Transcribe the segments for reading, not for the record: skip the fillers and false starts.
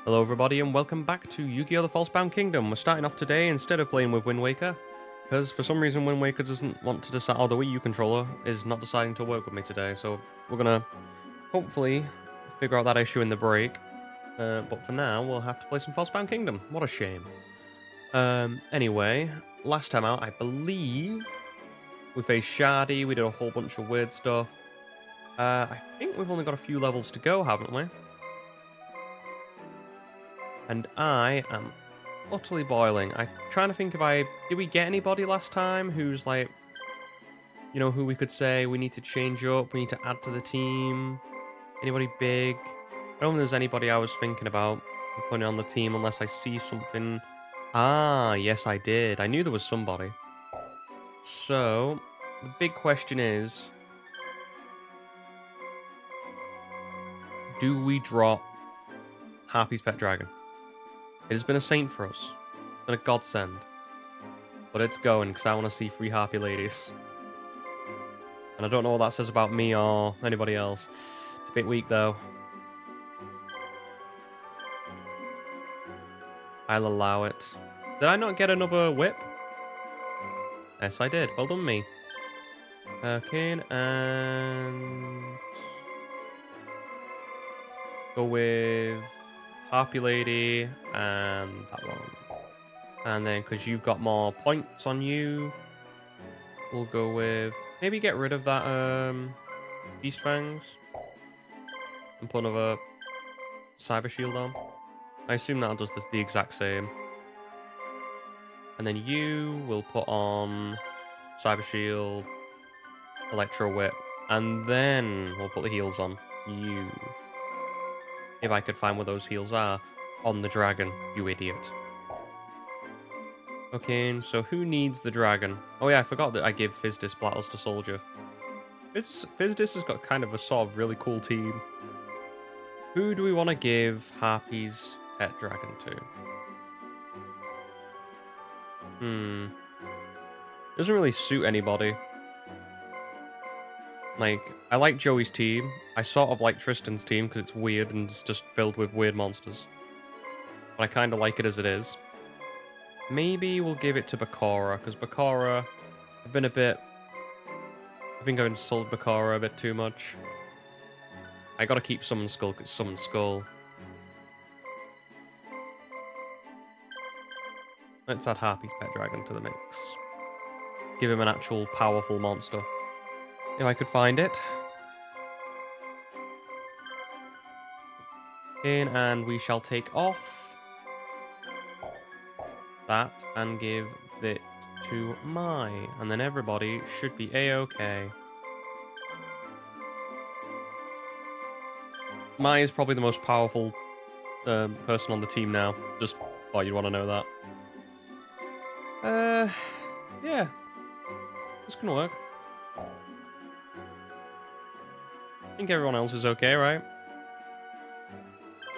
Hello everybody and welcome back to Yu-Gi-Oh! The Falsebound Kingdom. We're starting off today instead of playing with Wind Waker, because for some reason Wind Waker doesn't want to decide, or the Wii U controller is not deciding to work with me today, so we're gonna hopefully figure out that issue in the break. But for now, we'll have to play some Falsebound Kingdom. What a shame. Anyway, last time out, I believe we faced Shardy, we did a whole bunch of weird stuff. I think we've only got a few levels to go, haven't we? And I am utterly boiling. I'm trying to think if did we get anybody last time who's like, who we could say we need to change up, we need to add to the team? Anybody big? I don't think there's anybody I was thinking about putting on the team unless I see something. Ah, yes, I did. I knew there was somebody. So, the big question is, do we drop Harpy's Pet Dragon? It has been a saint for us. It's been a godsend. But it's going, because I want to see 3 Harpy ladies. And I don't know what that says about me or anybody else. It's a bit weak, though. I'll allow it. Did I not get another whip? Yes, I did. Well done, me. Okay, and... go with Harpy Lady and that one. And then, because you've got more points on you, we'll go with... maybe get rid of that Beast Fangs. And put another Cyber Shield on. I assume that does the exact same. And then you will put on Cyber Shield, Electro Whip, and then we'll put the heals on you. If I could find where those heals are. On the dragon, you idiot. Okay, so who needs the dragon? Oh yeah, I forgot that I gave Fizdis Battles to Soldier. Fizdis has got kind of a sort of really cool team. Who do we want to give Harpy's Pet Dragon to? Doesn't really suit anybody. Like, I like Joey's team. I sort of like Tristan's team because it's weird and it's just filled with weird monsters. But I kind of like it as it is. Maybe we'll give it to Bakura, because Bakura, I've been a bit... I think I've insulted Bakura a bit too much. I gotta keep Summon Skull, because Summon Skull. Let's add Harpy's Pet Dragon to the mix. Give him an actual powerful monster. If I could find it. In, and we shall take off that and give it to Mai. And then everybody should be A-okay. Mai is probably the most powerful person on the team now. Just thought you'd want to know that. Yeah. This can work. I think everyone else is okay, right?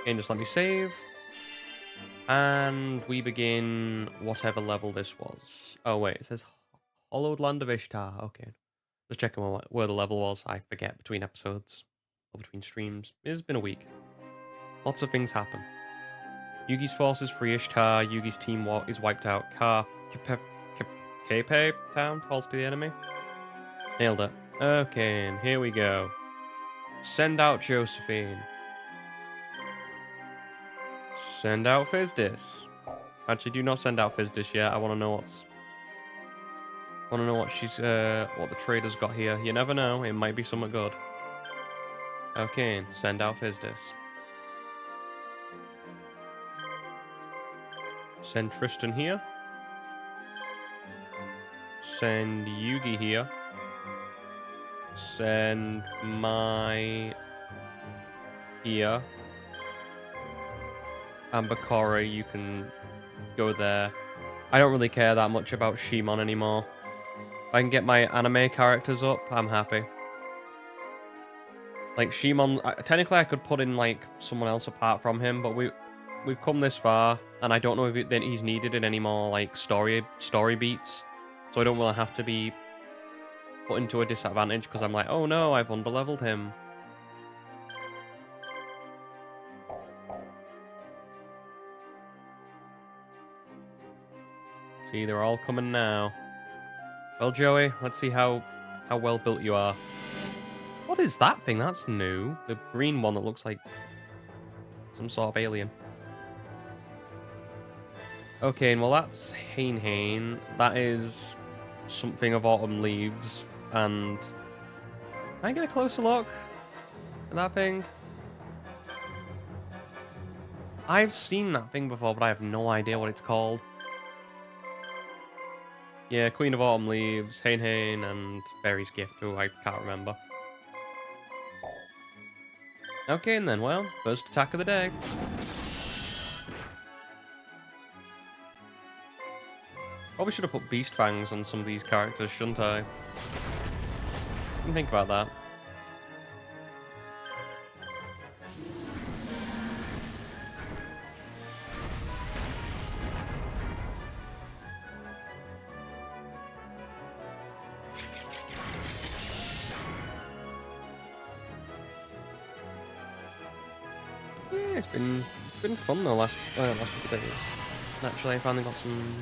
Okay, just let me save. And we begin whatever level this was. Oh, wait, it says Hollowed Land of Ishtar. Okay. Just checking where the level was. I forget between episodes or between streams. It's been a week. Lots of things happen. Yugi's forces free Ishtar. Yugi's team is wiped out. Kape town falls to the enemy. Nailed it. Okay, and here we go. Send out Josephine. Send out Fizdis. Actually, do not send out Fizdis yet. I want to know what she's what the trader's got here. You never know. It might be something good. Okay, send out Fizdis. Send Tristan here. Send Yugi here. Send Mai here. And Bakura, you can go there. I don't really care that much about Shimon anymore. If I can get my anime characters up, I'm happy. Like, Shimon, technically I could put in, like, someone else apart from him, but we've come this far, and I don't know if he's needed in any more, like, story beats. So I don't want to have to be put into a disadvantage, because I'm like, oh no, I've underleveled him. See, they're all coming now. Well, Joey, let's see how well built you are. What is that thing? That's new. The green one that looks like some sort of alien. Okay, and well, that's Hain. That is something of autumn leaves. And can I get a closer look at that thing? I've seen that thing before, but I have no idea what it's called. Yeah, Queen of Autumn Leaves, Hain, and Fairy's Gift, who I can't remember. Okay, and then, well, first attack of the day. Probably should have put Beast Fangs on some of these characters, shouldn't I? Didn't think about that. Yeah, it's been fun the last couple of days. Actually, I finally got some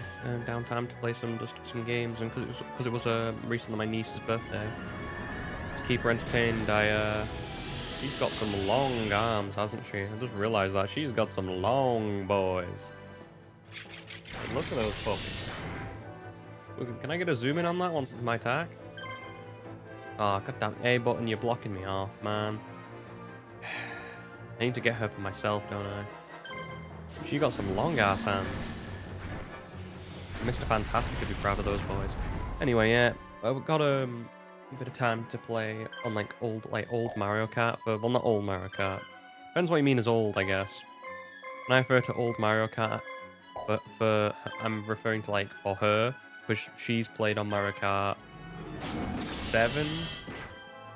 downtime to play some games, and because it was recently my niece's birthday, to keep her entertained, she's got some long arms, hasn't she? I just realised that she's got some long boys. And look at those puppies. Can I get a zoom in on that once it's my attack? Oh, goddamn A button, you're blocking me off, man. I need to get her for myself, don't I? She got some long ass hands. Mr. Fantastic would be proud of those boys. Anyway, yeah, I've got a bit of time to play on old Mario Kart. Well, not old Mario Kart. Depends what you mean as old, I guess. When I refer to old Mario Kart, but I'm referring to for her, because she's played on Mario Kart 7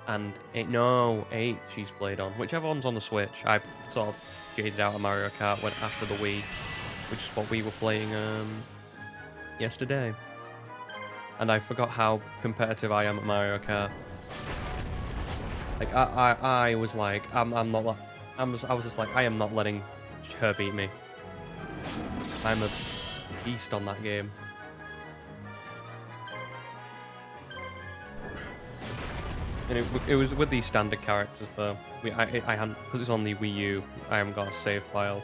and 8. No, 8 she's played on. Whichever one's on the Switch. I sort of jaded out of Mario Kart after the Wii, which is what we were playing yesterday. And I forgot how competitive I am at Mario Kart. I was like, I was just like, I am not letting her beat me. I'm a beast on that game. And it was with these standard characters though. I hadn't, because it's on the Wii U, I haven't got a save file.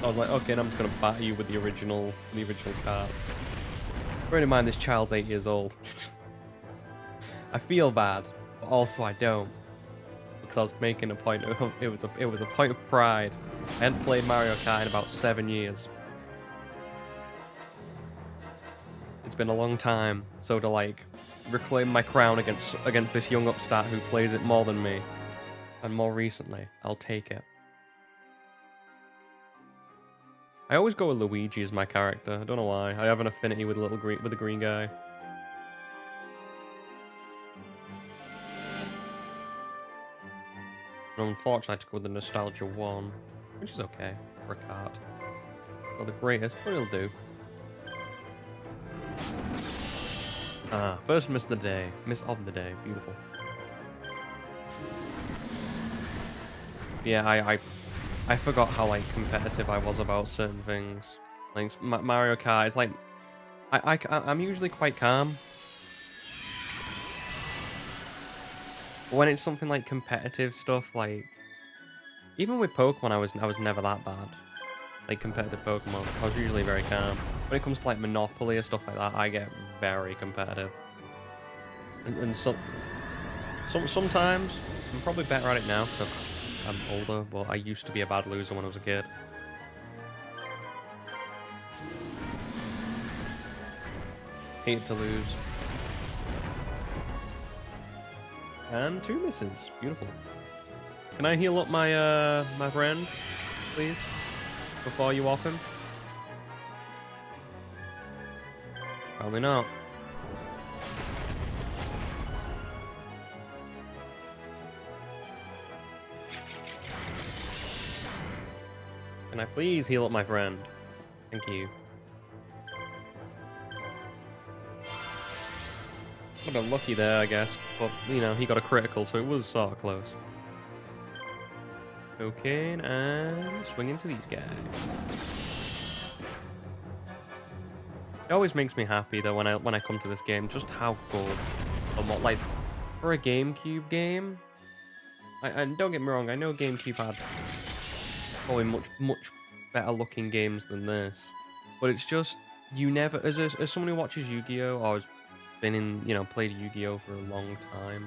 I was like, okay, I'm just gonna batter you with the original cards. Bearing in mind this child's 8 years old. I feel bad, but also I don't, because I was making a point of it was a point of pride. I hadn't played Mario Kart in about 7 years. It's been a long time, so to reclaim my crown against this young upstart who plays it more than me, and more recently, I'll take it. I always go with Luigi as my character. I don't know why. I have an affinity with the green guy. And unfortunately, I had to go with the Nostalgia 1, which is okay for a kart. Not the greatest, but it'll do. First miss of the day. Beautiful. Yeah, I forgot how competitive I was about certain things. Mario Kart, it's I'm usually quite calm. But when it's something like competitive stuff, even with Pokemon, I was never that bad. Competitive Pokemon, I was usually very calm. When it comes to Monopoly or stuff like that, I get very competitive. And sometimes I'm probably better at it now because I'm older, but I used to be a bad loser when I was a kid. Hate to lose. And 2 misses. Beautiful. Can I heal up my my friend, please? Before you off him? Probably not. Can I please heal up my friend? Thank you. Got a bit lucky there, I guess. But, he got a critical, so it was sort of close. Okay, and swing into these guys. It always makes me happy though when I come to this game, just how good, and what like for a GameCube game. And don't get me wrong, I know GameCube had probably much better looking games than this, but it's just you never as someone who watches Yu-Gi-Oh or has been in played Yu-Gi-Oh for a long time,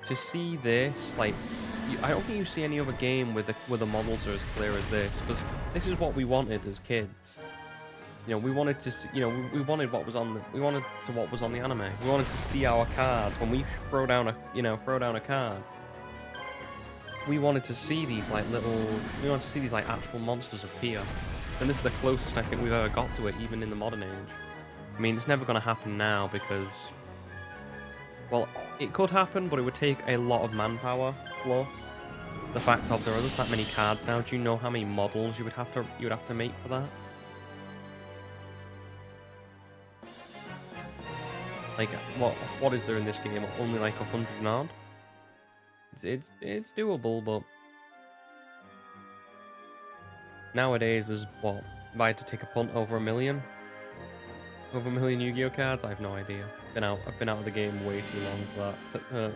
to see this like I don't think you see any other game where the models are as clear as this, because this is what we wanted as kids. We wanted to see, we wanted what was on what was on the anime. We wanted to see our cards when we throw down a card. We wanted to see these we wanted to see these like actual monsters appear. And this is the closest I think we've ever got to it, even in the modern age. I mean, it's never going to happen now because, well, it could happen, but it would take a lot of manpower. Plus, the fact of there are just that many cards now. Do you know how many models you would have to make for that? Like, what is there in this game? Only like 100 and odd? It's doable, but nowadays there's what? If I had to take a punt over a million? Over a million Yu-Gi-Oh cards? I have no idea. I've been out of the game way too long for that.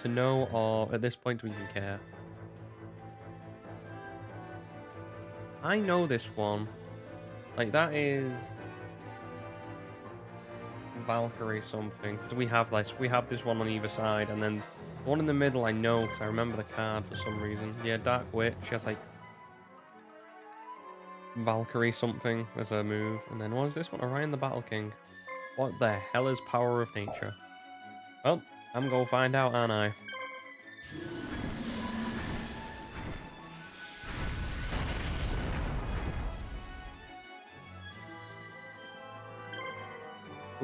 To know, or at this point to even care. I know this one. Like, that is Valkyrie something. Because we have this one on either side, and then the one in the middle I know because I remember the card for some reason. Yeah, Dark Witch. She has like Valkyrie something as a move. And then what is this one? Orion the Battle King. What the hell is Power of Nature? Well, I'm gonna find out, aren't I?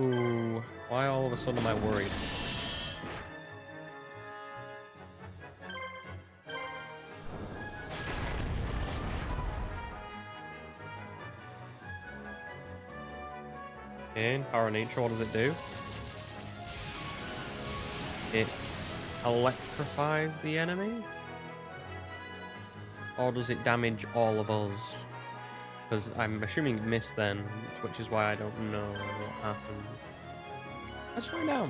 Ooh, why all of a sudden am I worried? Okay, Power of Nature, what does it do? It electrifies the enemy? Or does it damage all of us? Because I'm assuming it missed then, which is why I don't know what happened. Let's find out.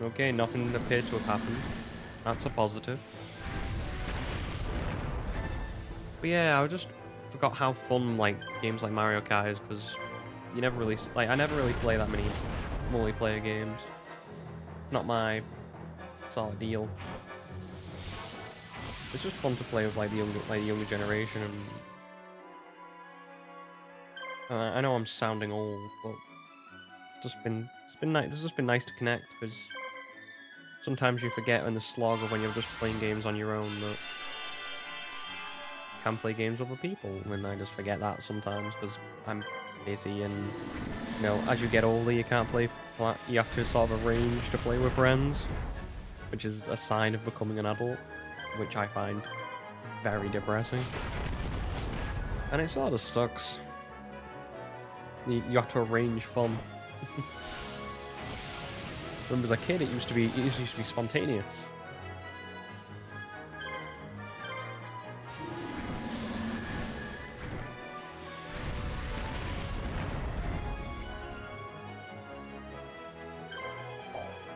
Okay, nothing appeared to have happened. That's a positive. But yeah, I just forgot how fun like games like Mario Kart is, because you never really I never really play that many multiplayer games. It's not my sort of deal. It's just fun to play with like the younger generation, and I know I'm sounding old, but it's been nice. It's just been nice to connect, because sometimes you forget in the slog of when you're just playing games on your own that you can play games with other people, and I just forget that sometimes because I'm busy, and as you get older you can't play. You have to sort of arrange to play with friends, which is a sign of becoming an adult, which I find very depressing. And it sort of sucks. You have to arrange fun. Remember, as a kid, it used to be spontaneous.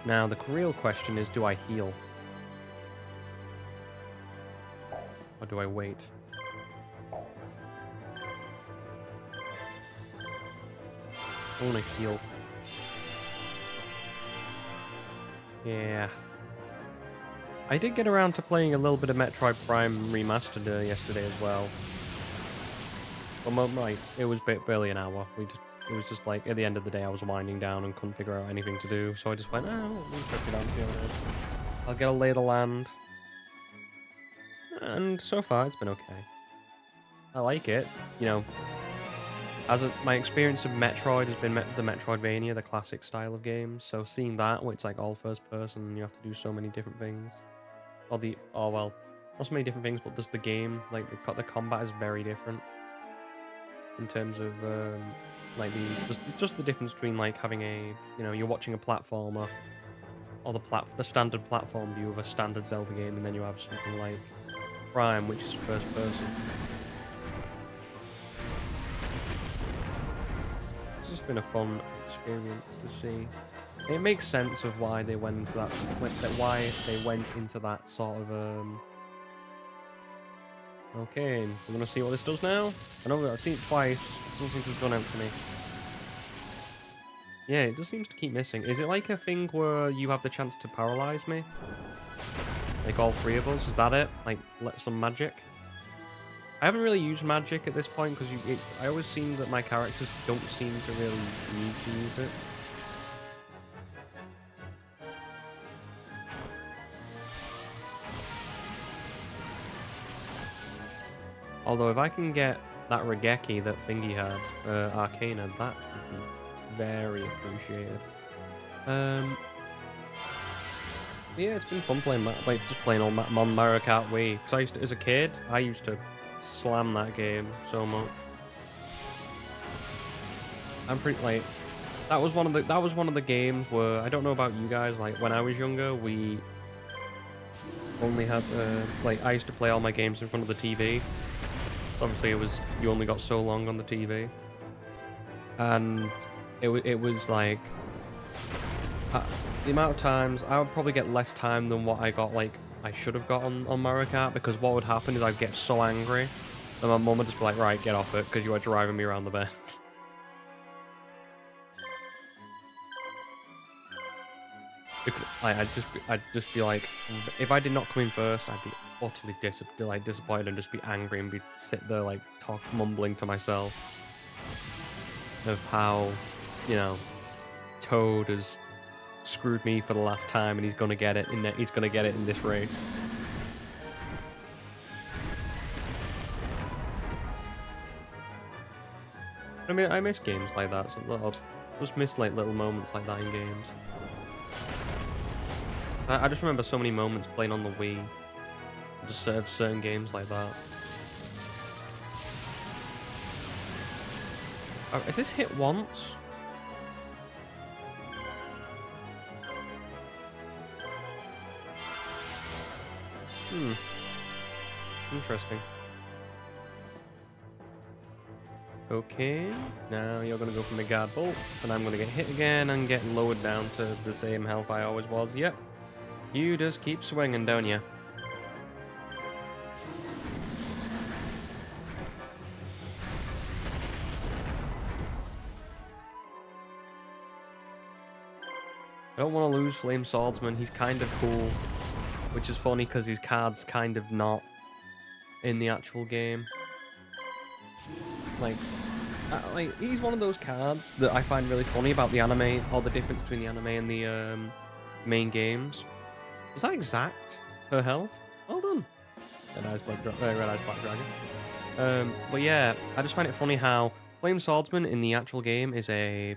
Now, the real question is, do I heal? Or do I wait? I want to heal. Yeah. I did get around to playing a little bit of Metroid Prime Remastered yesterday as well. But it was barely an hour. It was just like, at the end of the day, I was winding down and couldn't figure out anything to do. So I just went, oh, we'll check it out and see how it is. I'll get a lay of the land. And so far, it's been okay. I like it. My experience of Metroid has been the Metroidvania, the classic style of games. So seeing that, where it's like all first person, and you have to do so many different things. Well, not so many different things, but just the game, like the combat is very different. In terms of like just the difference between like having a you're watching a platformer, or the standard platform view of a standard Zelda game, and then you have something like Prime, which is first person. It's just been a fun experience to see. It makes sense of why they went into that. Why they went into that sort of. Okay, we're gonna see what this does now. I know I've seen it twice. It doesn't seem to have gone out to me. Yeah, it just seems to keep missing. Is it like a thing where you have the chance to paralyze me? Like all three of us? Is that it? Like, let some magic? I haven't really used magic at this point because I always seem that my characters don't seem to really need to use it. Although if I can get that Regeki that Thingy had, Arcana, that would be very appreciated. Yeah, it's been fun playing, like just playing on Mario Kart Wii. Because I used to, as a kid, I used to slam that game so much. I'm pretty like that was one of the games where I don't know about you guys. Like when I was younger, we only had like I used to play all my games in front of the TV. So obviously, you only got so long on the TV, and it was like. The amount of times, I would probably get less time than what I got, like, I should have got on Mario Kart, because what would happen is I'd get so angry, and my mum would just be like, right, get off it, because you are driving me around the bend. Because I'd just be like, if I did not come in first, I'd be utterly disappointed and just be angry and be sit there, like, mumbling to myself of how, you know, Toad is screwed me for the last time, and he's gonna get it in this race. I mean, I miss games like that. So I'll just miss like little moments like that in games. I just remember so many moments playing on the Wii. Just sort of certain games like that. Oh, is this hit once? Interesting. Okay, now you're gonna go for my guard bolts, and I'm gonna get hit again and get lowered down to the same health I always was. Yep. You just keep swinging, don't you? I don't want to lose Flame Swordsman. He's kind of cool, which is funny because his card's kind of not in the actual game. Like he's one of those cards that I find really funny about the anime, or the difference between the anime and the main games. Was that exact? Her health? Well done. Red Eyes Black Dragon. But yeah, I just find it funny how Flame Swordsman in the actual game is a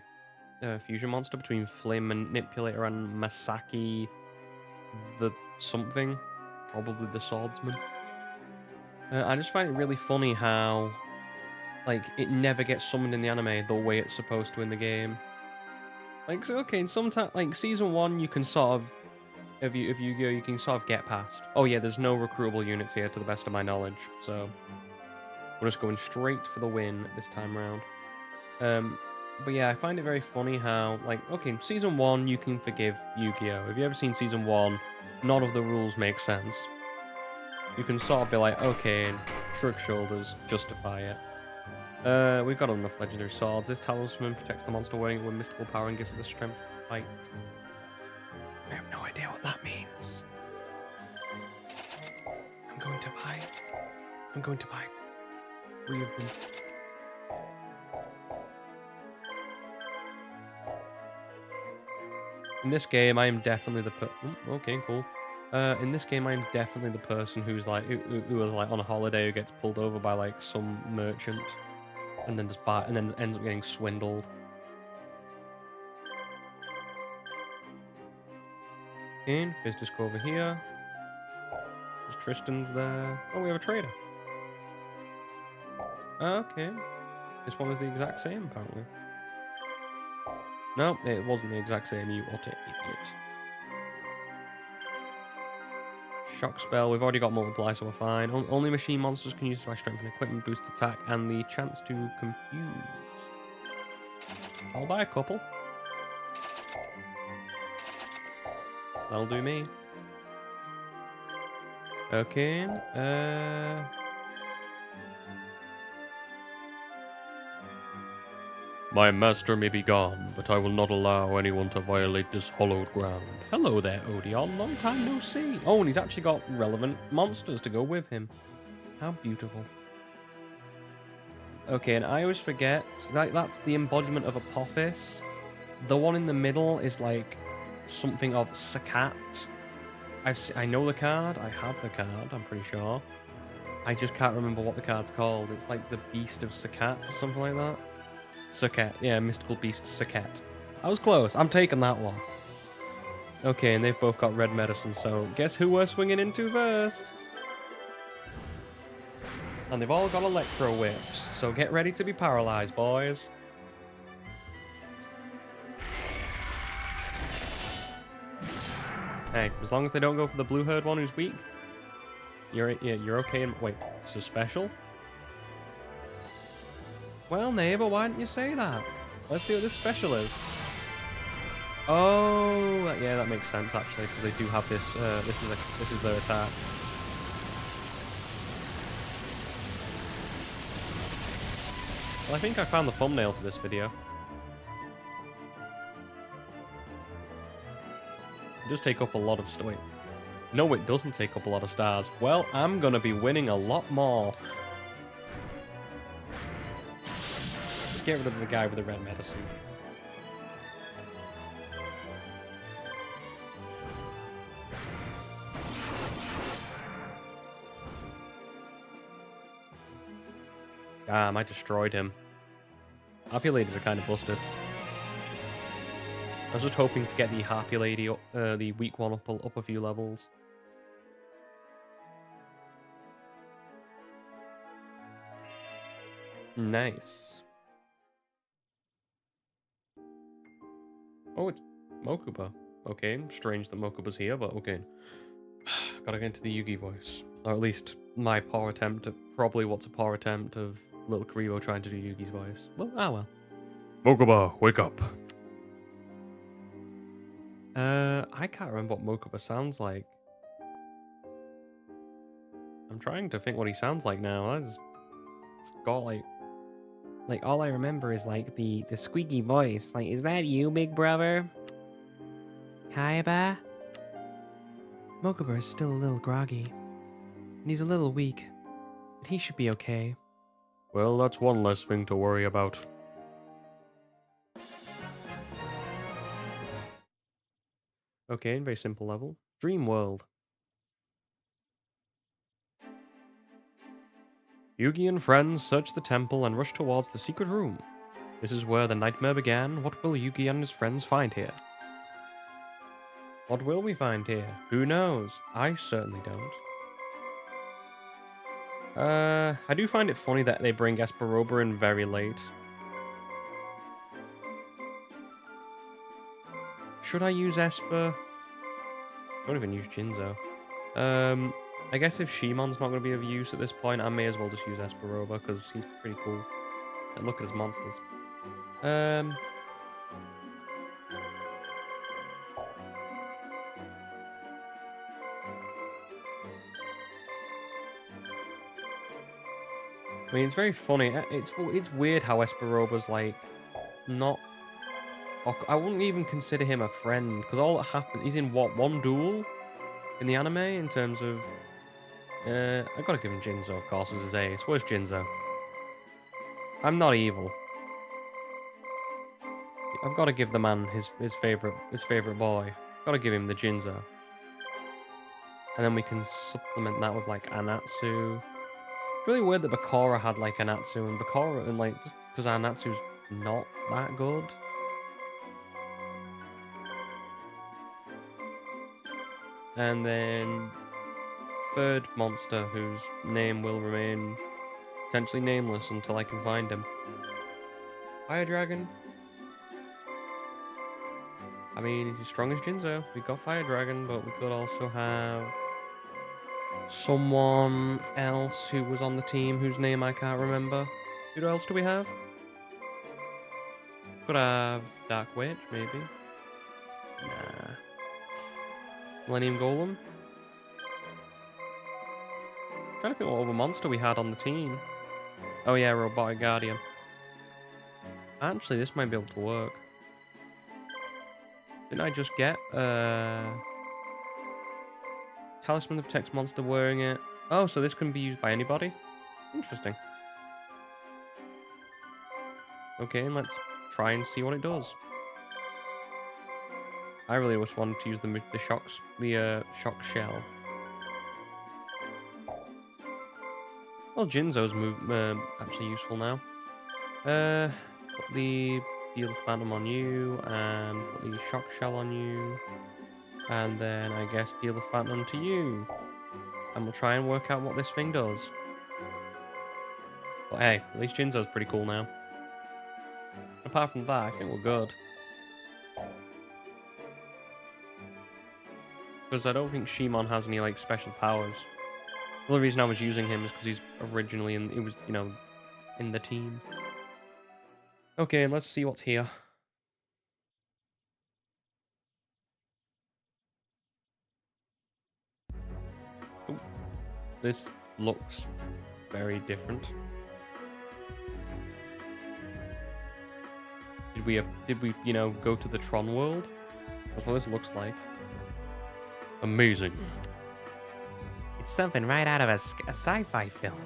fusion monster between Flame Manipulator and Masaki the something, probably the Swordsman. I just find it really funny how, like, it never gets summoned in the anime the way it's supposed to in the game. Like, so, okay, in like season 1, you can sort of, if you go, you can sort of get past. Oh yeah, there's no recruitable units here to the best of my knowledge, so we're just going straight for the win this time around. But yeah, I find it very funny how, like, okay, season 1, you can forgive Yu-Gi-Oh! If you've ever seen season 1, none of the rules make sense. You can sort of be like, okay, shrug shoulders, justify it. We've got enough legendary swords. This talisman protects the monster wearing it with mystical power and gives it the strength to fight. I have no idea what that means. I'm going to buy it. I'm going to buy 3 of them. In this game, I am definitely the okay, cool. In this game, I'm definitely the person who's like who was like on a holiday, who gets pulled over by like some merchant, and then ends up getting swindled. And Fizz just go over here. There's Tristan's there. Oh, we have a trader. Okay, this one is the exact same apparently. No, it wasn't the exact same. You utter idiot. shock spell. We've already got multiply, so we're fine. Only machine monsters can use my strength and equipment, boost attack, and the chance to confuse. I'll buy a couple. That'll do me. Okay. My master may be gone, but I will not allow anyone to violate this hallowed ground. Hello there, Odeon. Long time no see. Oh, and he's actually got relevant monsters to go with him. How beautiful. Okay, and I always forget, that's the embodiment of Apophis. The one in the middle is like something of Sakat. I know the card. I have the card, I'm pretty sure. I just can't remember what the card's called. It's like the Beast of Sakat or something like that. Sakat. Yeah, Mystical Beast Sakat. I was close. I'm taking that one. Okay, and they've both got red medicine, so guess who we're swinging into first? And they've all got electro whips, so get ready to be paralyzed, boys. Hey, as long as they don't go for the blue herd one who's weak, you're okay. Wait, it's a special? Well, neighbor, why didn't you say that? Let's see what this special is. Oh, yeah, that makes sense actually, because they do have this. This is their attack. Well, I think I found the thumbnail for this video. It does take up a lot of wait. No, it doesn't take up a lot of stars. Well, I'm gonna be winning a lot more. Let's get rid of the guy with the red medicine. Damn, I destroyed him. Happy Ladies are kind of busted. I was just hoping to get the Happy Lady, the weak one, up a few levels. Nice. Oh, it's Mokuba. Okay, strange that Mokuba's here, but okay. Gotta get into the Yugi voice. Or at least my poor attempt at probably what's a poor attempt of little Karibo trying to do Yugi's voice. Well, well. Mokuba, wake up. I can't remember what Mokuba sounds like. I'm trying to think what he sounds like now. It's got like all I remember is like the squeaky voice. Like, is that you, big brother? Kaiba? Mokuba is still a little groggy, and he's a little weak, but he should be okay. Well, that's one less thing to worry about. Okay, very simple level. Dream World. Yugi and friends search the temple and rush towards the secret room. This is where the nightmare began. What will Yugi and his friends find here? What will we find here? Who knows? I certainly don't. I do find it funny that they bring Esperoba in very late. Should I use Esper? I don't even use Jinzo. I guess if Shimon's not going to be of use at this point, I may as well just use Esperoba because he's pretty cool. And look at his monsters. I mean, it's very funny. It's weird how Esperoba's like not. I wouldn't even consider him a friend because all that happened. He's in what, one duel in the anime in terms of. I gotta give him Jinzo, of course, as his ace. Where's Jinzo? I'm not evil. I've got to give the man his favorite boy. Gotta give him the Jinzo. And then we can supplement that with like Anatsu. Really weird that Bakura had like Anatsu and Bakura, and like just because Anatsu's not that good. And then third monster whose name will remain potentially nameless until I can find him. Fire Dragon. I mean, is he strong as Jinzo? We got Fire Dragon, but we could also have someone else who was on the team whose name I can't remember. Who else do we have? Could have Dark Witch, maybe. Nah. Millennium Golem. Trying to think what other monster we had on the team. Oh yeah, Robotic Guardian. Actually, this might be able to work. Didn't I just get talisman that protects monster wearing it? Oh, so this can be used by anybody? Interesting. Okay, and let's try and see what it does. I really just wanted to use the shock shell. Well, Jinzo's actually useful now. Put the Deal Phantom on you, and put the shock shell on you, and then I guess Deal the Phantom to you. And we'll try and work out what this thing does. But hey, at least Jinzo's pretty cool now. Apart from that, I think we're good. Because I don't think Shimon has any, like, special powers. The only reason I was using him is because he's originally in the team. Okay, let's see what's here. Ooh, this looks very different. Did we, go to the Tron world? That's what this looks like. Amazing. It's something right out of a sci-fi film.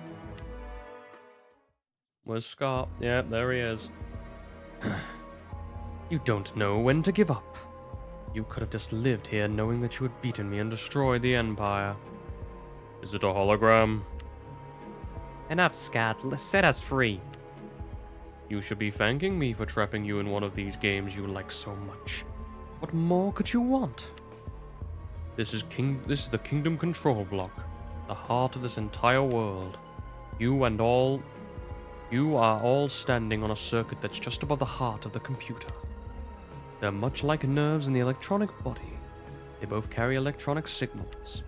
Where's Scott? Yeah, there he is. You don't know when to give up. You could have just lived here knowing that you had beaten me and destroyed the Empire. Is it a hologram? Enough, Scott. Set us free. You should be thanking me for trapping you in one of these games you like so much. What more could you want? This is the Kingdom Control Block, the heart of this entire world. You are all standing on a circuit that's just above the heart of the computer. They're much like nerves in the electronic body. They both carry electronic signals.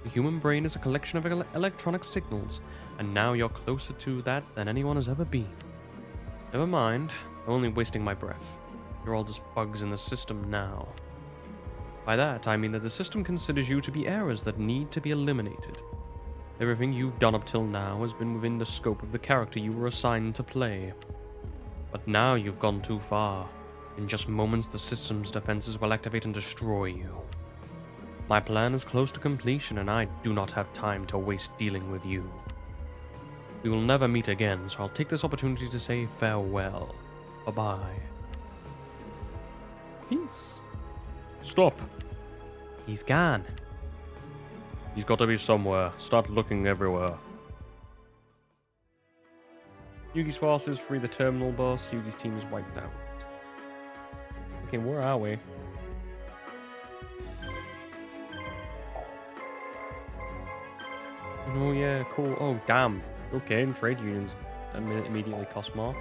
The human brain is a collection of electronic signals, and now you're closer to that than anyone has ever been. Never mind, I'm only wasting my breath. You're all just bugs in the system now. By that, I mean that the system considers you to be errors that need to be eliminated. Everything you've done up till now has been within the scope of the character you were assigned to play. But now you've gone too far. In just moments, the system's defenses will activate and destroy you. My plan is close to completion, and I do not have time to waste dealing with you. We will never meet again, so I'll take this opportunity to say farewell. Bye-bye. Peace. Stop. He's gone. He's got to be somewhere. Start looking everywhere. Yugi's forces free the terminal boss. Yugi's team is wiped out. Okay, where are we? Oh yeah, cool. Oh damn. Okay, and trade unions immediately cost more.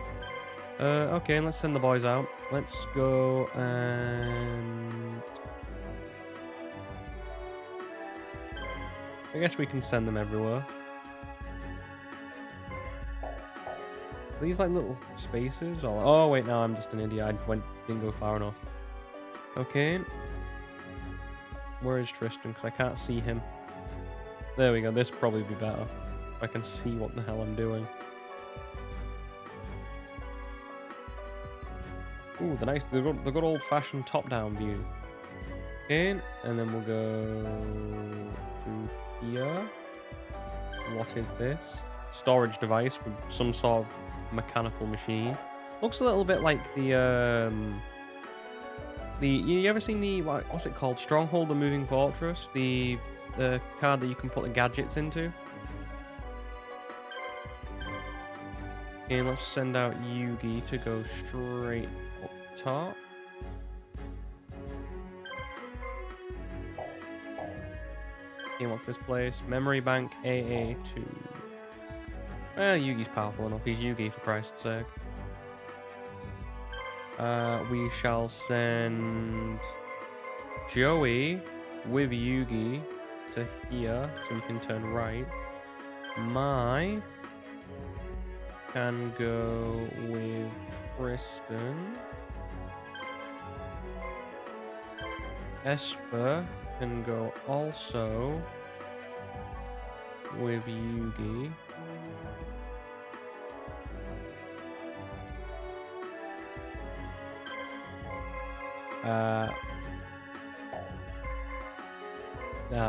Okay, let's send the boys out. Let's go and... I guess we can send them everywhere. Are these like little spaces? Or... Oh wait, no, I'm just an idiot. I didn't go far enough. Okay. Where is Tristan? Because I can't see him. There we go. This will probably be better. If I can see what the hell I'm doing. Ooh, the good old-fashioned top-down view. Okay, and then we'll go to here. What is this? Storage device with some sort of mechanical machine. Looks a little bit like the you ever seen the what's it called? Stronghold: The Moving Fortress? The card that you can put the gadgets into. Okay, let's send out Yugi to go straight up top. Okay, what's this place? Memory Bank AA2. Well, Yugi's powerful enough. He's Yugi, for Christ's sake. We shall send Joey with Yugi to here, so we can turn right. My can go with Tristan. Esper can go also with Yugi.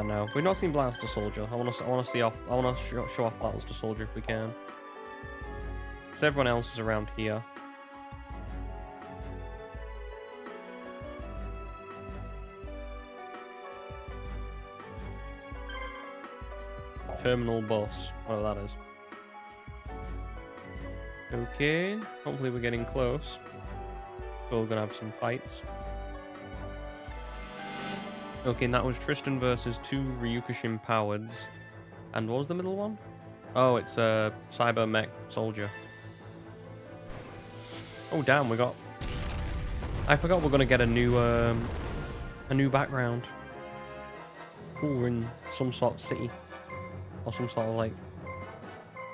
No, we've not seen Blaster Soldier. I want to see off. I want to show off Blaster Soldier if we can. Because everyone else is around here. Terminal boss. Oh, that is. Okay. Hopefully we're getting close. So we're gonna have some fights. Okay, and that was Tristan versus 2 Ryukushin Powards. And what was the middle one? Oh, it's a Cyber Mech Soldier. Oh damn, we got... I forgot we're gonna get a new background. Cool, we're in some sort of city. Or some sort of like...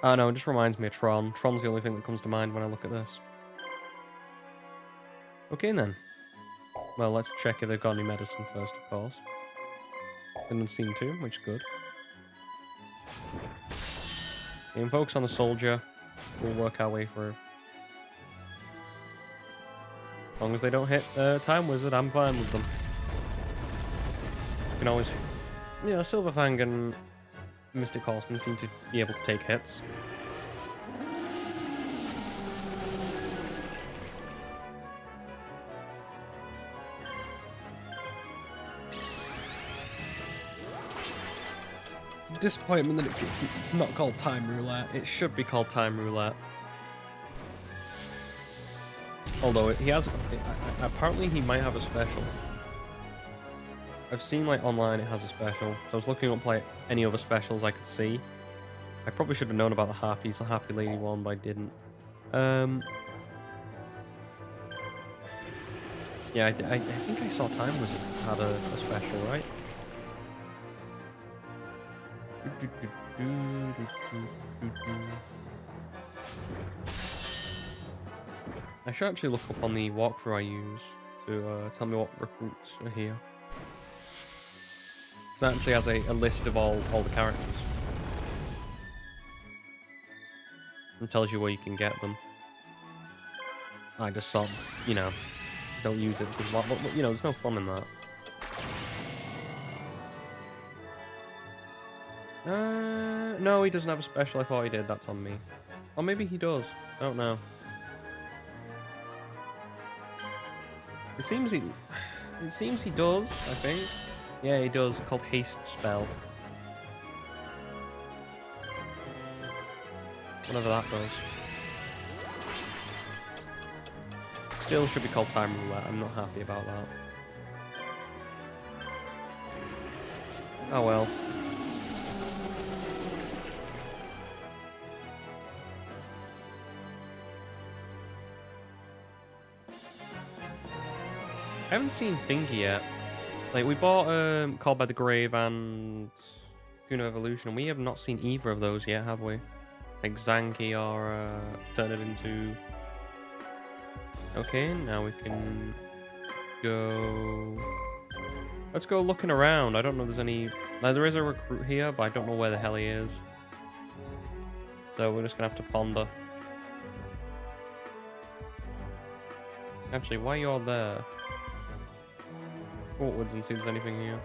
Oh no, it just reminds me of Tron. Tron's the only thing that comes to mind when I look at this. Okay then. Well, let's check if they've got any medicine first, of course. Didn't seem to, which is good. And focus on the soldier. We'll work our way through. As long as they don't hit Time Wizard, I'm fine with them. You can always... You know, Silverfang and Mystic Horseman seem to be able to take hits. Disappointment that it's not called Time Roulette. It should be called Time Roulette. Although he has, apparently he might have a special. I've seen like online it has a special, so I was looking up like any other specials I could see. I probably should have known about the Happy Lady one, but I didn't. Yeah, I think I saw Time Wizard had a special, right? I should actually look up on the walkthrough I use to tell me what recruits are here. Because it actually has a list of all the characters. And tells you where you can get them. I just sort of, you know, don't use it because, you know, there's no fun in that. No, he doesn't have a special. I thought he did. That's on me. Or maybe he does. I don't know. It seems he does, I think. Yeah, he does. It's called Haste Spell. Whatever that does. Still should be called Time Roulette. I'm not happy about that. Oh well. I haven't seen Thingy yet. Like, we bought Called by the Grave and Kuno Evolution. We have not seen either of those yet, have we? Like Zanki or turn it into... Okay, now we can go... Let's go looking around. I don't know if there's any... Now, there is a recruit here, but I don't know where the hell he is. So we're just going to have to ponder. Actually, why are you all there? Forwards and see if there's anything here.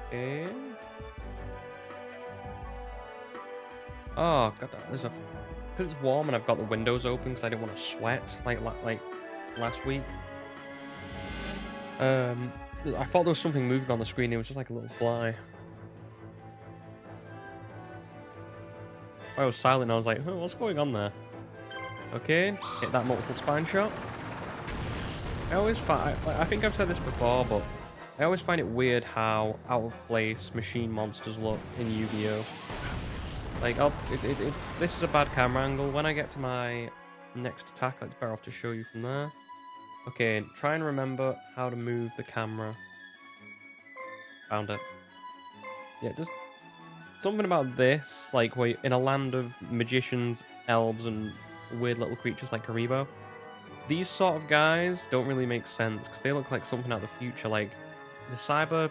Okay. Oh god, there's a... Because it's warm and I've got the windows open because I didn't want to sweat like last week. I thought there was something moving on the screen. It was just like a little fly. I was silent and I was like, oh, what's going on there? Okay, hit that multiple spine shot. I always find, I think I've said this before, but I always find it weird how out of place machine monsters look in Yu-Gi-Oh! Like, this is a bad camera angle. When I get to my next attack, it's better off to show you from there. Okay, try and remember how to move the camera. Found it. Yeah, just something about this, like, where in a land of magicians, elves, and weird little creatures like Karibo, these sort of guys don't really make sense because they look like something out of the future. Like the cyber,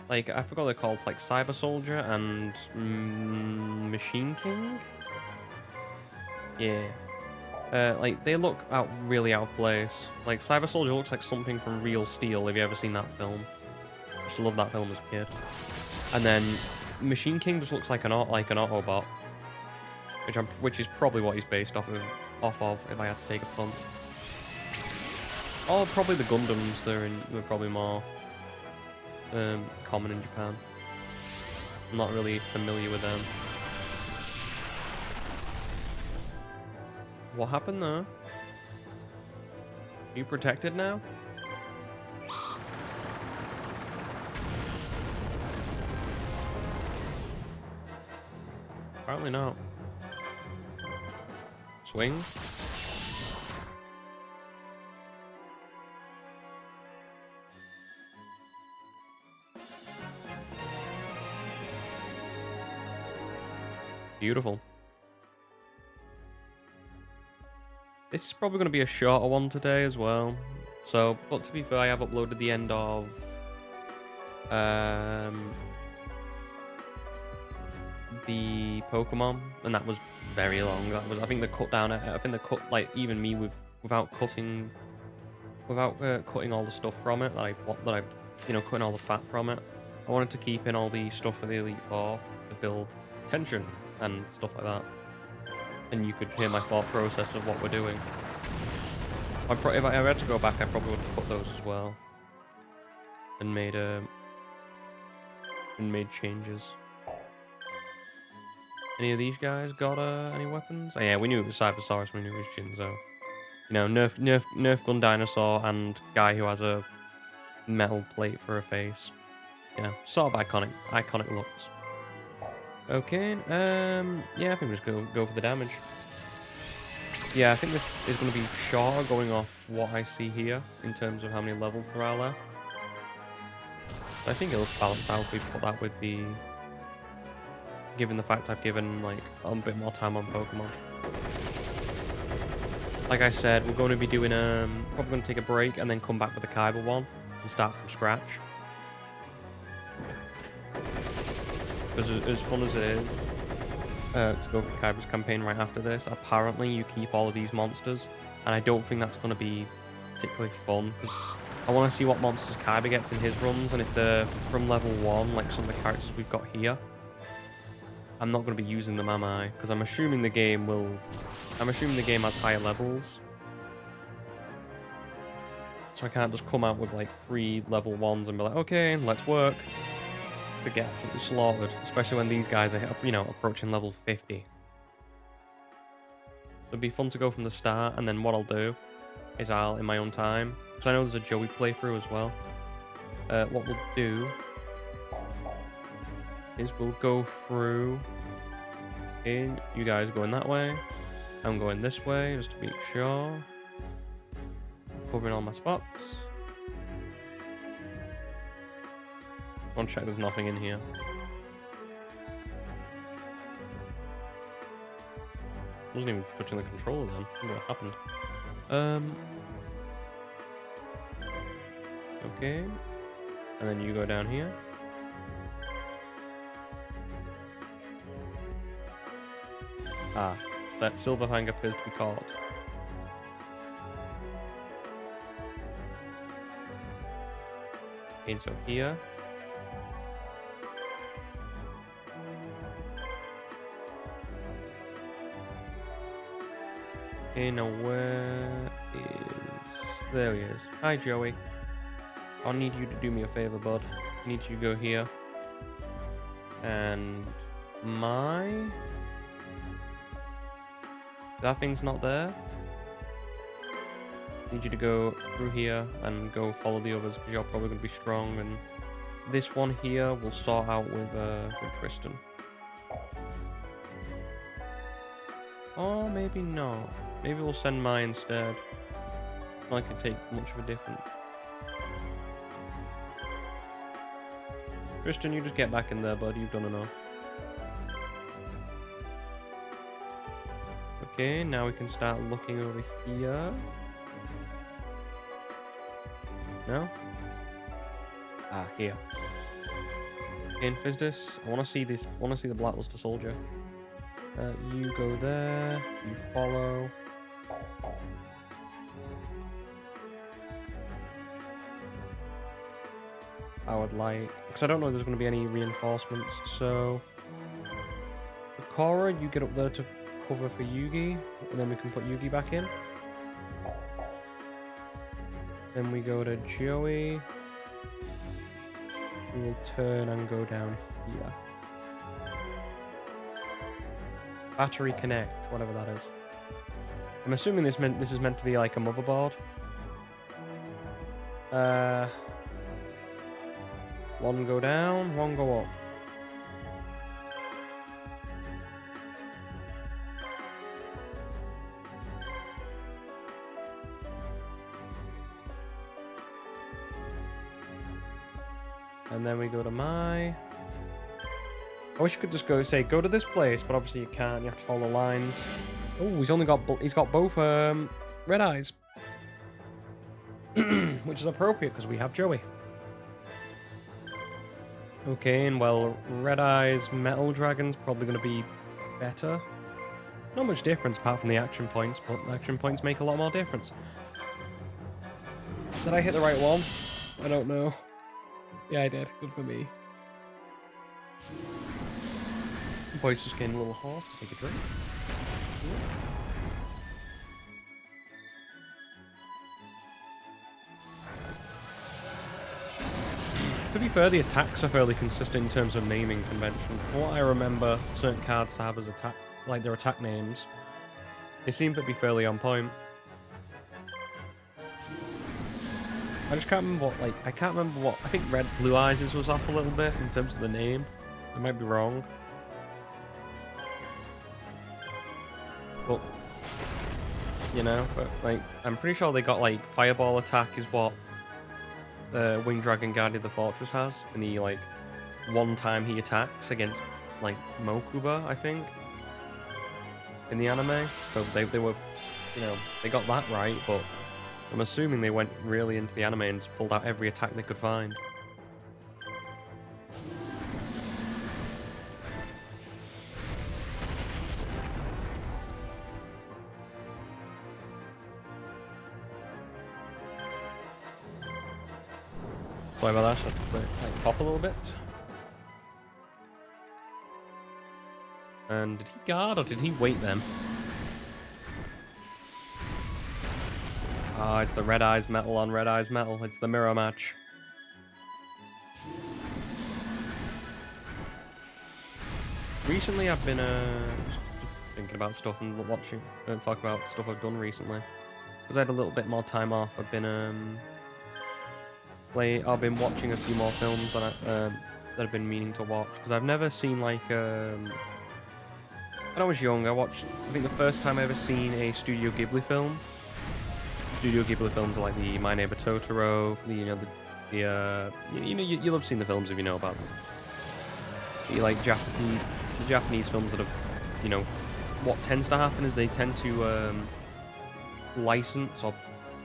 like I forgot what they're called. It's like Cyber Soldier and Machine King. Yeah, like they look really out of place. Like Cyber Soldier looks like something from Real Steel. Have you ever seen that film? I used to love that film as a kid. And then Machine King just looks like an Autobot, which is probably what he's based off of. If I had to take a punt. Oh, probably the Gundams. They're probably more common in Japan. I'm not really familiar with them. What happened there? Are you protected now? Apparently not. Swing. Beautiful. This is probably going to be a shorter one today as well. So, but to be fair, I have uploaded the end of the Pokemon, and that was very long. That was, I think, like even me without cutting all the stuff from it cutting all the fat from it. I wanted to keep in all the stuff for the Elite Four to build tension and stuff like that. And you could hear my thought process of what we're doing. If I had to go back, I probably would have put those as well, and made changes. Any of these guys got any weapons? Oh yeah, we knew it was Cybersaurus. We knew it was Jinzo. You know, Nerf gun dinosaur and guy who has a metal plate for a face. Yeah, sort of iconic looks. Okay, yeah, I think we just go for the damage. Yeah, I think this is going to be shorter going off what I see here in terms of how many levels there are left. I think it'll balance out if we put that with the... Given the fact I've given, like, a bit more time on Pokemon. Like I said, we're going to be doing, probably going to take a break and then come back with the Kaiba one and start from scratch. Because as fun as it is to go for Kaiba's campaign right after this, apparently you keep all of these monsters, and I don't think that's going to be particularly fun, because I want to see what monsters Kaiba gets in his runs, and if they're from level 1, like some of the characters we've got here, I'm not going to be using them, am I? Because I'm assuming the game has higher levels. So I can't just come out with like 3 level 1s and be like, okay, let's work. To get absolutely slaughtered, especially when these guys are, approaching level 50. It'd be fun to go from the start, and then what I'll do is in my own time, because I know there's a Joey playthrough as well. What we'll do is we'll go through. You guys going that way. I'm going this way, just to be sure. Covering all my spots. I want to check there's nothing in here. Wasn't even touching the controller then. I wonder what happened. Okay. And then you go down here. Ah, that Silverfang appears to be caught. Okay, so here. Okay, now where is... There he is. Hi, Joey. I'll need you to do me a favor, bud. I need you to go here. And... That thing's not there? need you to go through here and go follow the others because you're probably going to be strong. And this one here we'll sort out with Tristan. Or maybe not. Maybe we'll send Mai instead. I can take much of a difference. Tristan, you just get back in there, bud. You've done enough. Okay, now we can start looking over here. No? Ah, here. Okay, in Fizdis, I want to see this. I want to see the Blackluster Soldier. You go there. You follow. I would like, because I don't know if there's going to be any reinforcements. So, Korra, you get up there to cover for Yugi, and then we can put Yugi back in. Then we go to Joey. We'll turn and go down here. Battery connect, whatever that is. I'm assuming this is meant to be like a motherboard. One go down, one go up. And then we go to Mai. I wish you could just go to this place, but obviously you can't. You have to follow the lines. Oh, he's got both red eyes, which is appropriate because we have Joey. Okay, and well, red eyes metal dragon's probably going to be better. Not much difference apart from the action points, but action points make a lot more difference. Did I hit the right one? I don't know. Yeah, I did. Good for me. Voice just getting a little hoarse to take a drink. To be fair, the attacks are fairly consistent in terms of naming convention. From what I remember, certain cards have as attack, like their attack names, they seem to be fairly on point. I just can't remember what, I can't remember what, I think Red Blue Eyes was off a little bit in terms of the name. I might be wrong. But, you know, I'm pretty sure they got, Fireball attack is what Winged Dragon Guardian of the Fortress has. And the, one time he attacks against, Mokuba, I think. In the anime. So they were, they got that right, but I'm assuming they went really into the anime and just pulled out every attack they could find. Sorry about that, I have to pop a little bit. And did he guard or did he wait them? Ah, it's the Red Eyes Metal on Red Eyes Metal. It's the mirror match. Recently, I've been just thinking about stuff and talk about stuff I've done recently. Because I had a little bit more time off. I've been watching a few more films that I've been meaning to watch. Because I've never seen when I was young, I think the first time I ever seen a Studio Ghibli film. Studio Ghibli films are like the My Neighbor Totoro, you'll have seen the films if you know about them. The Japanese films that have, what tends to happen is they tend to license or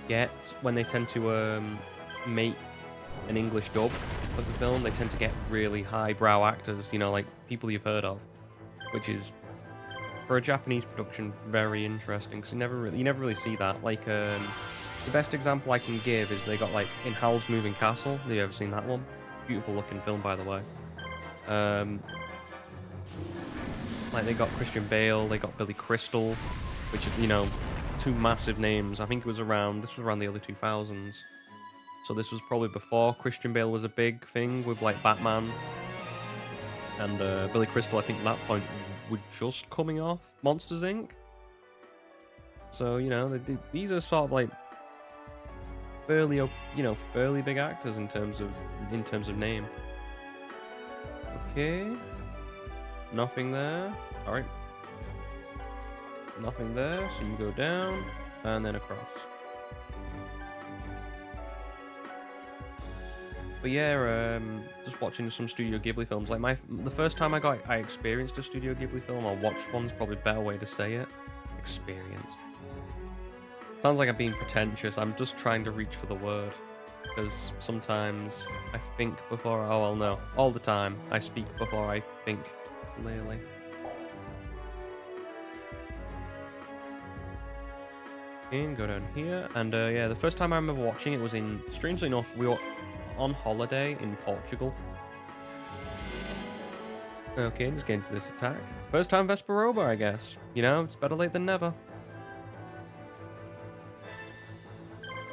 get, when they tend to make an English dub of the film, they tend to get really highbrow actors, like people you've heard of, which is, for a Japanese production, very interesting, because you never really see that. The best example I can give is they got, in Howl's Moving Castle. Have you ever seen that one? Beautiful looking film, by the way. They got Christian Bale, they got Billy Crystal, which is, two massive names. I think this was around the early 2000s. So this was probably before Christian Bale was a big thing with, Batman. And Billy Crystal, I think, at that point, were just coming off Monsters, Inc. So, these are sort of, fairly, fairly big actors in terms of name. Okay, nothing there. All right, nothing there. So you go down and then across. But yeah, just watching some Studio Ghibli films. Like the first time I experienced a Studio Ghibli film, or watched one's probably a better way to say it. Experienced. Sounds like I'm being pretentious. I'm just trying to reach for the word. Because sometimes I think before... Oh, well, no. All the time. I speak before I think clearly. And go down here. And yeah, the first time I remember watching it was in... Strangely enough, we were on holiday in Portugal. Okay, just getting to this attack. First time Vesperoba, I guess. You know, it's better late than never.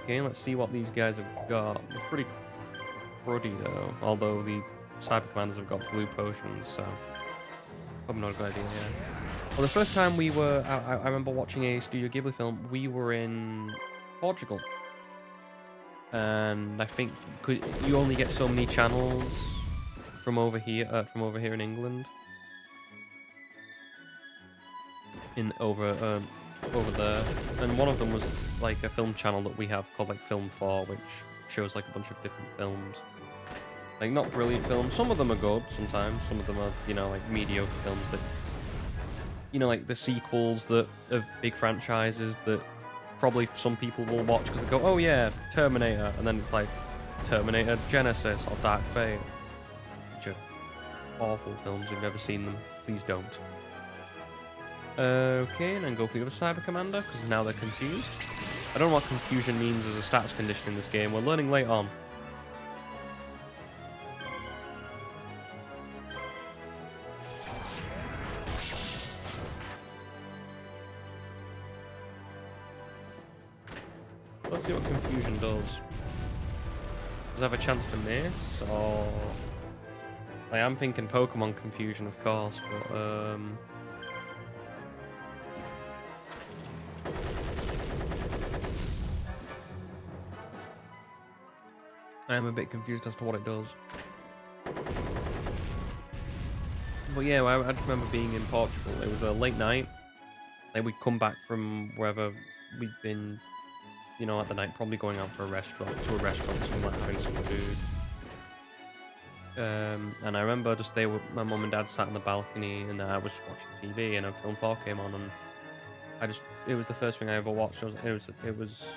Okay, let's see what these guys have got. They're pretty cruddy, though. Although the Cyber Commanders have got blue potions, so... Probably not a good idea, yeah. Well, the first time we were... I remember watching a Studio Ghibli film. We were in Portugal. And I think you only get so many channels from over here in England. Over there, and one of them was like a film channel that we have called like Film 4, which shows like a bunch of different films. Like not brilliant films. Some of them are good sometimes. Some of them are, like mediocre films that, like the sequels that of big franchises that probably some people will watch because they go, oh yeah, Terminator, and then it's like Terminator Genesis or Dark Fate, which are awful films. If you've never seen them, please don't. Okay, and then go for the other Cyber Commander, because now they're confused. I don't know what confusion means as a stats condition in this game. We're learning late on. Let's see what confusion does. Does it have a chance to miss, or... I am thinking Pokemon confusion, of course, but, I am a bit confused as to what it does. But yeah, I just remember being in Portugal. It was a late night. Like we'd come back from wherever we'd been, at the night, probably going out for a restaurant, somewhere, having some food. And I remember just my mum and dad sat on the balcony, and I was just watching TV, and a Film 4 came on, and it was the first thing I ever watched. It was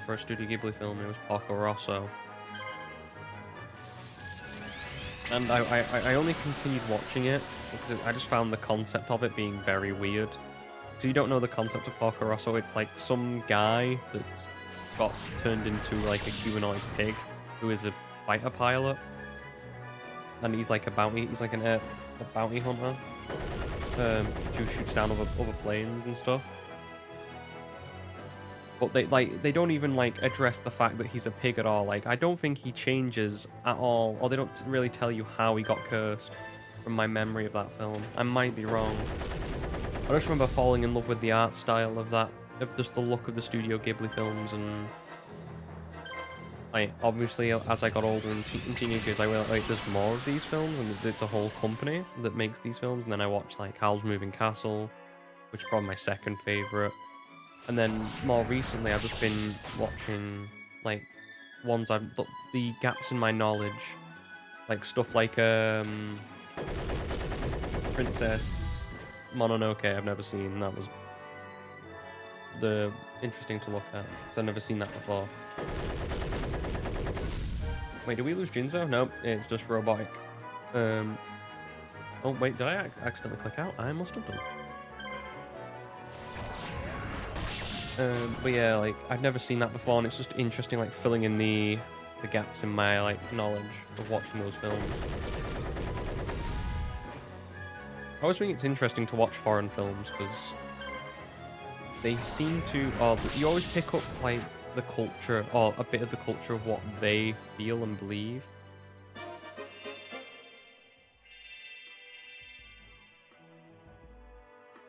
for a Studio Ghibli film. It was Porco Rosso. And I only continued watching it because I just found the concept of it being very weird. So you don't know the concept of Porco Rosso. It's like some guy that's got turned into like a humanoid pig who is a fighter pilot. And he's like a bounty hunter. Who shoots down other planes and stuff. But they don't even address the fact that he's a pig at all. Like I don't think he changes at all, or they don't really tell you how he got cursed. From my memory of that film, I might be wrong. I just remember falling in love with the art style of just the look of the Studio Ghibli films, and obviously as I got older in teenage years, I realized there's more of these films, and it's a whole company that makes these films. And then I watched Howl's Moving Castle, which is probably my second favorite. And then more recently, I've just been watching ones the gaps in my knowledge, stuff like Princess Mononoke. I've never seen. That was interesting to look at because I've never seen that before. Wait, did we lose Jinzo? Nope, it's just robotic. Oh wait, did I accidentally click out? I must have done. But yeah, I've never seen that before, and it's just interesting, filling in the gaps in my knowledge of watching those films. I always think it's interesting to watch foreign films because they seem to, you always pick up the culture or a bit of the culture of what they feel and believe.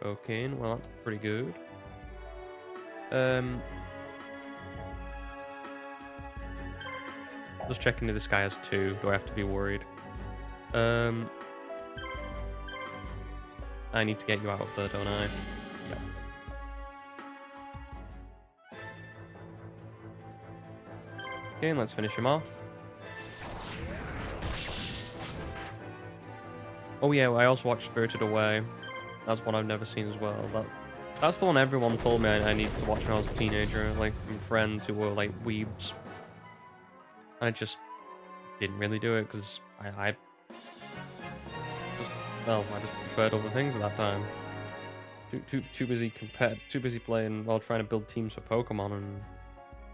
Okay, well that's pretty good. Just checking if this guy has 2. Do I have to be worried? I need to get you out of there, don't I? Yep. Okay, and let's finish him off. Oh yeah, I also watched Spirited Away. That's one I've never seen as well. That's the one everyone told me I needed to watch when I was a teenager, like from friends who were like weebs. I just didn't really do it because I just preferred other things at that time. Too busy playing while trying to build teams for Pokemon, and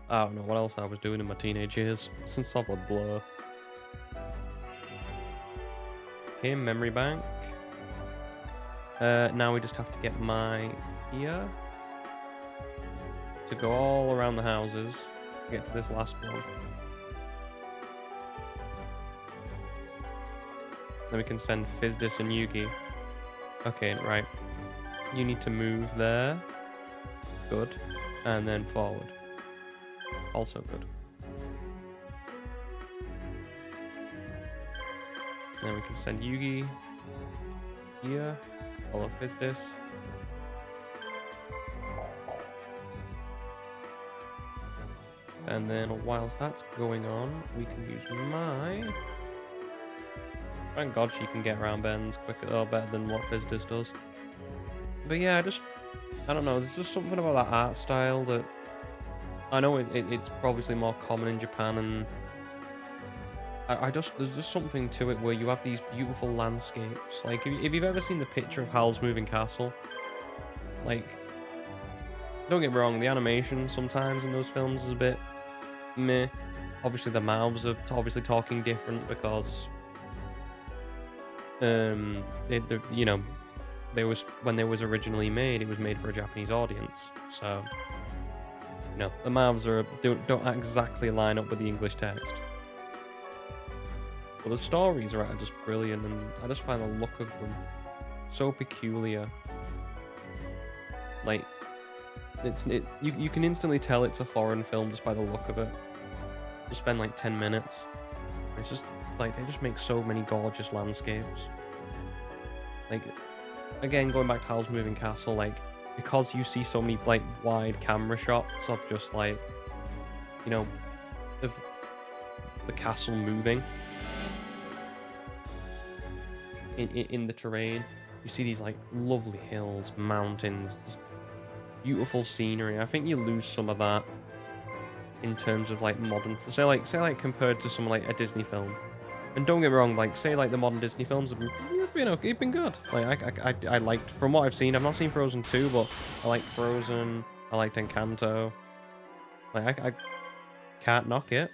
I don't know what else I was doing in my teenage years. Since I've a blur. Okay, memory bank. Now we just have to get my here to go all around the houses to get to this last one. Then we can send Fizdis and Yugi. Okay, right. You need to move there. Good. And then forward. Also good. Then we can send Yugi here. Follow Fizdis. And then whilst that's going on, we can use my... Thank God she can get around bends quicker or better than what Fizdis does. But yeah, I don't know, there's just something about that art style that... I know it's obviously more common in Japan, and there's just something to it where you have these beautiful landscapes. Like, if you've ever seen the picture of Howl's Moving Castle, like, don't get me wrong, the animation sometimes in those films is a bit meh. Obviously the mouths are obviously talking different because when they was originally made, it was made for a Japanese audience, so the mouths don't exactly line up with the English text. But the stories are just brilliant, and I just find the look of them so peculiar. Like, you can instantly tell it's a foreign film just by the look of it. Just spend like 10 minutes. It's just like they just make so many gorgeous landscapes. Like, again, going back to Howl's Moving Castle, like, because you see so many like wide camera shots of just like, of the castle moving in the terrain. You see these like lovely hills, mountains, beautiful scenery. I think you lose some of that in terms of like modern, say like compared to some like a Disney film. And don't get me wrong, like say like the modern Disney films have been, it's been good. Like I liked, from what I've seen, I've not seen Frozen 2, but I like Frozen. I liked Encanto. Like I can't knock it.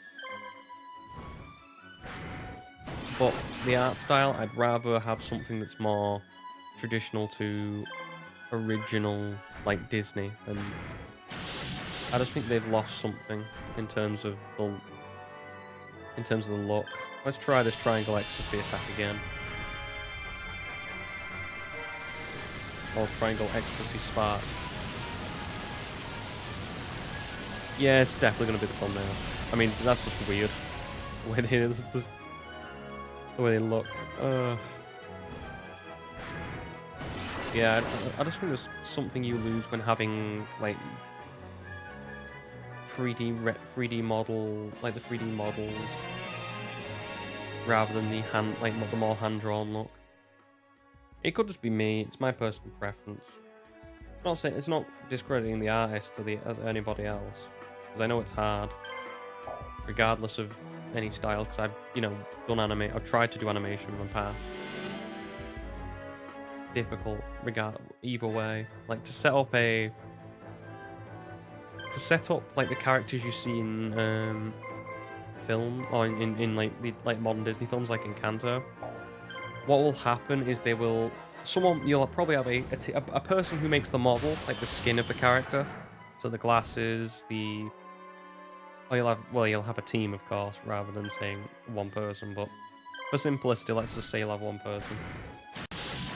But the art style, I'd rather have something that's more traditional to original like Disney, and I just think they've lost something in terms of the look. Let's try this Triangle Ecstasy attack again. Or Triangle Ecstasy Spark. Yeah, it's definitely going to be the thumbnail. I mean, that's just weird. The way they look. Yeah, I just think there's something you lose when having, like, 3D model, like the 3D models, rather than the more hand-drawn look. It could just be me. It's my personal preference. It's not discrediting the artist or anybody else, because I know it's hard, regardless of any style. Because I've tried to do animation in the past. It's difficult, either way. Like to set up like the characters you see in film or in like modern Disney films like Encanto. What will happen is you'll probably have a person who makes the model, like the skin of the character, so the glasses, you'll have a team, of course, rather than saying one person. But for simplicity, let's just say you'll have one person.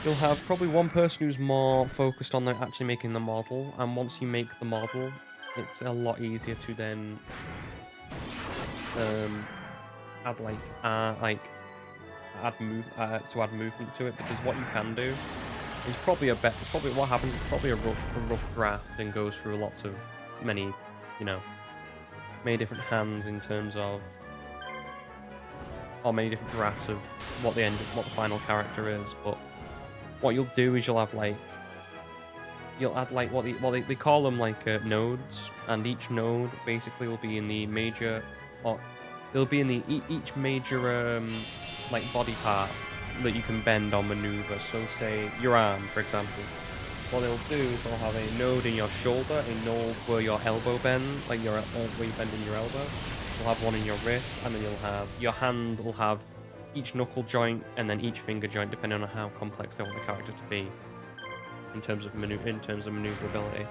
You'll have probably one person who's more focused on actually making the model, and once you make the model, it's a lot easier to then like add movement to it, because what you can do is probably probably what happens is probably a rough draft and goes through lots of many, you know, many different hands in terms of, or many different drafts of what the final character is. But what you'll do is you'll have like, you'll add like they call them like nodes, and each node basically will be in the major, or it'll be in the each major like body part that you can bend or maneuver. So say your arm, for example. What they'll do is they'll have a node in your shoulder, a node where your elbow bend, like where you bend in your elbow. You'll have one in your wrist, and then you'll have your hand will have each knuckle joint and then each finger joint, depending on how complex they want the character to be in terms of maneuverability.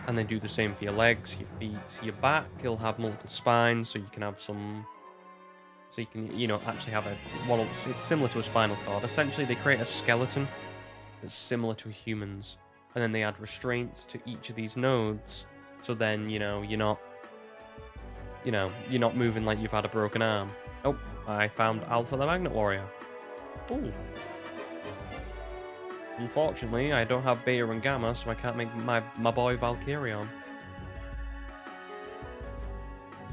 And they do the same for your legs, your feet, your back. You'll have multiple spines, so you can have some. So you can, you know, actually have a. Well, it's similar to a spinal cord. Essentially, they create a skeleton that's similar to humans, and then they add restraints to each of these nodes. So then, you know, you're not moving like you've had a broken arm. Oh, I found Alpha the Magnet Warrior. Ooh. Unfortunately, I don't have Beta and Gamma, so I can't make my boy Valkyrion.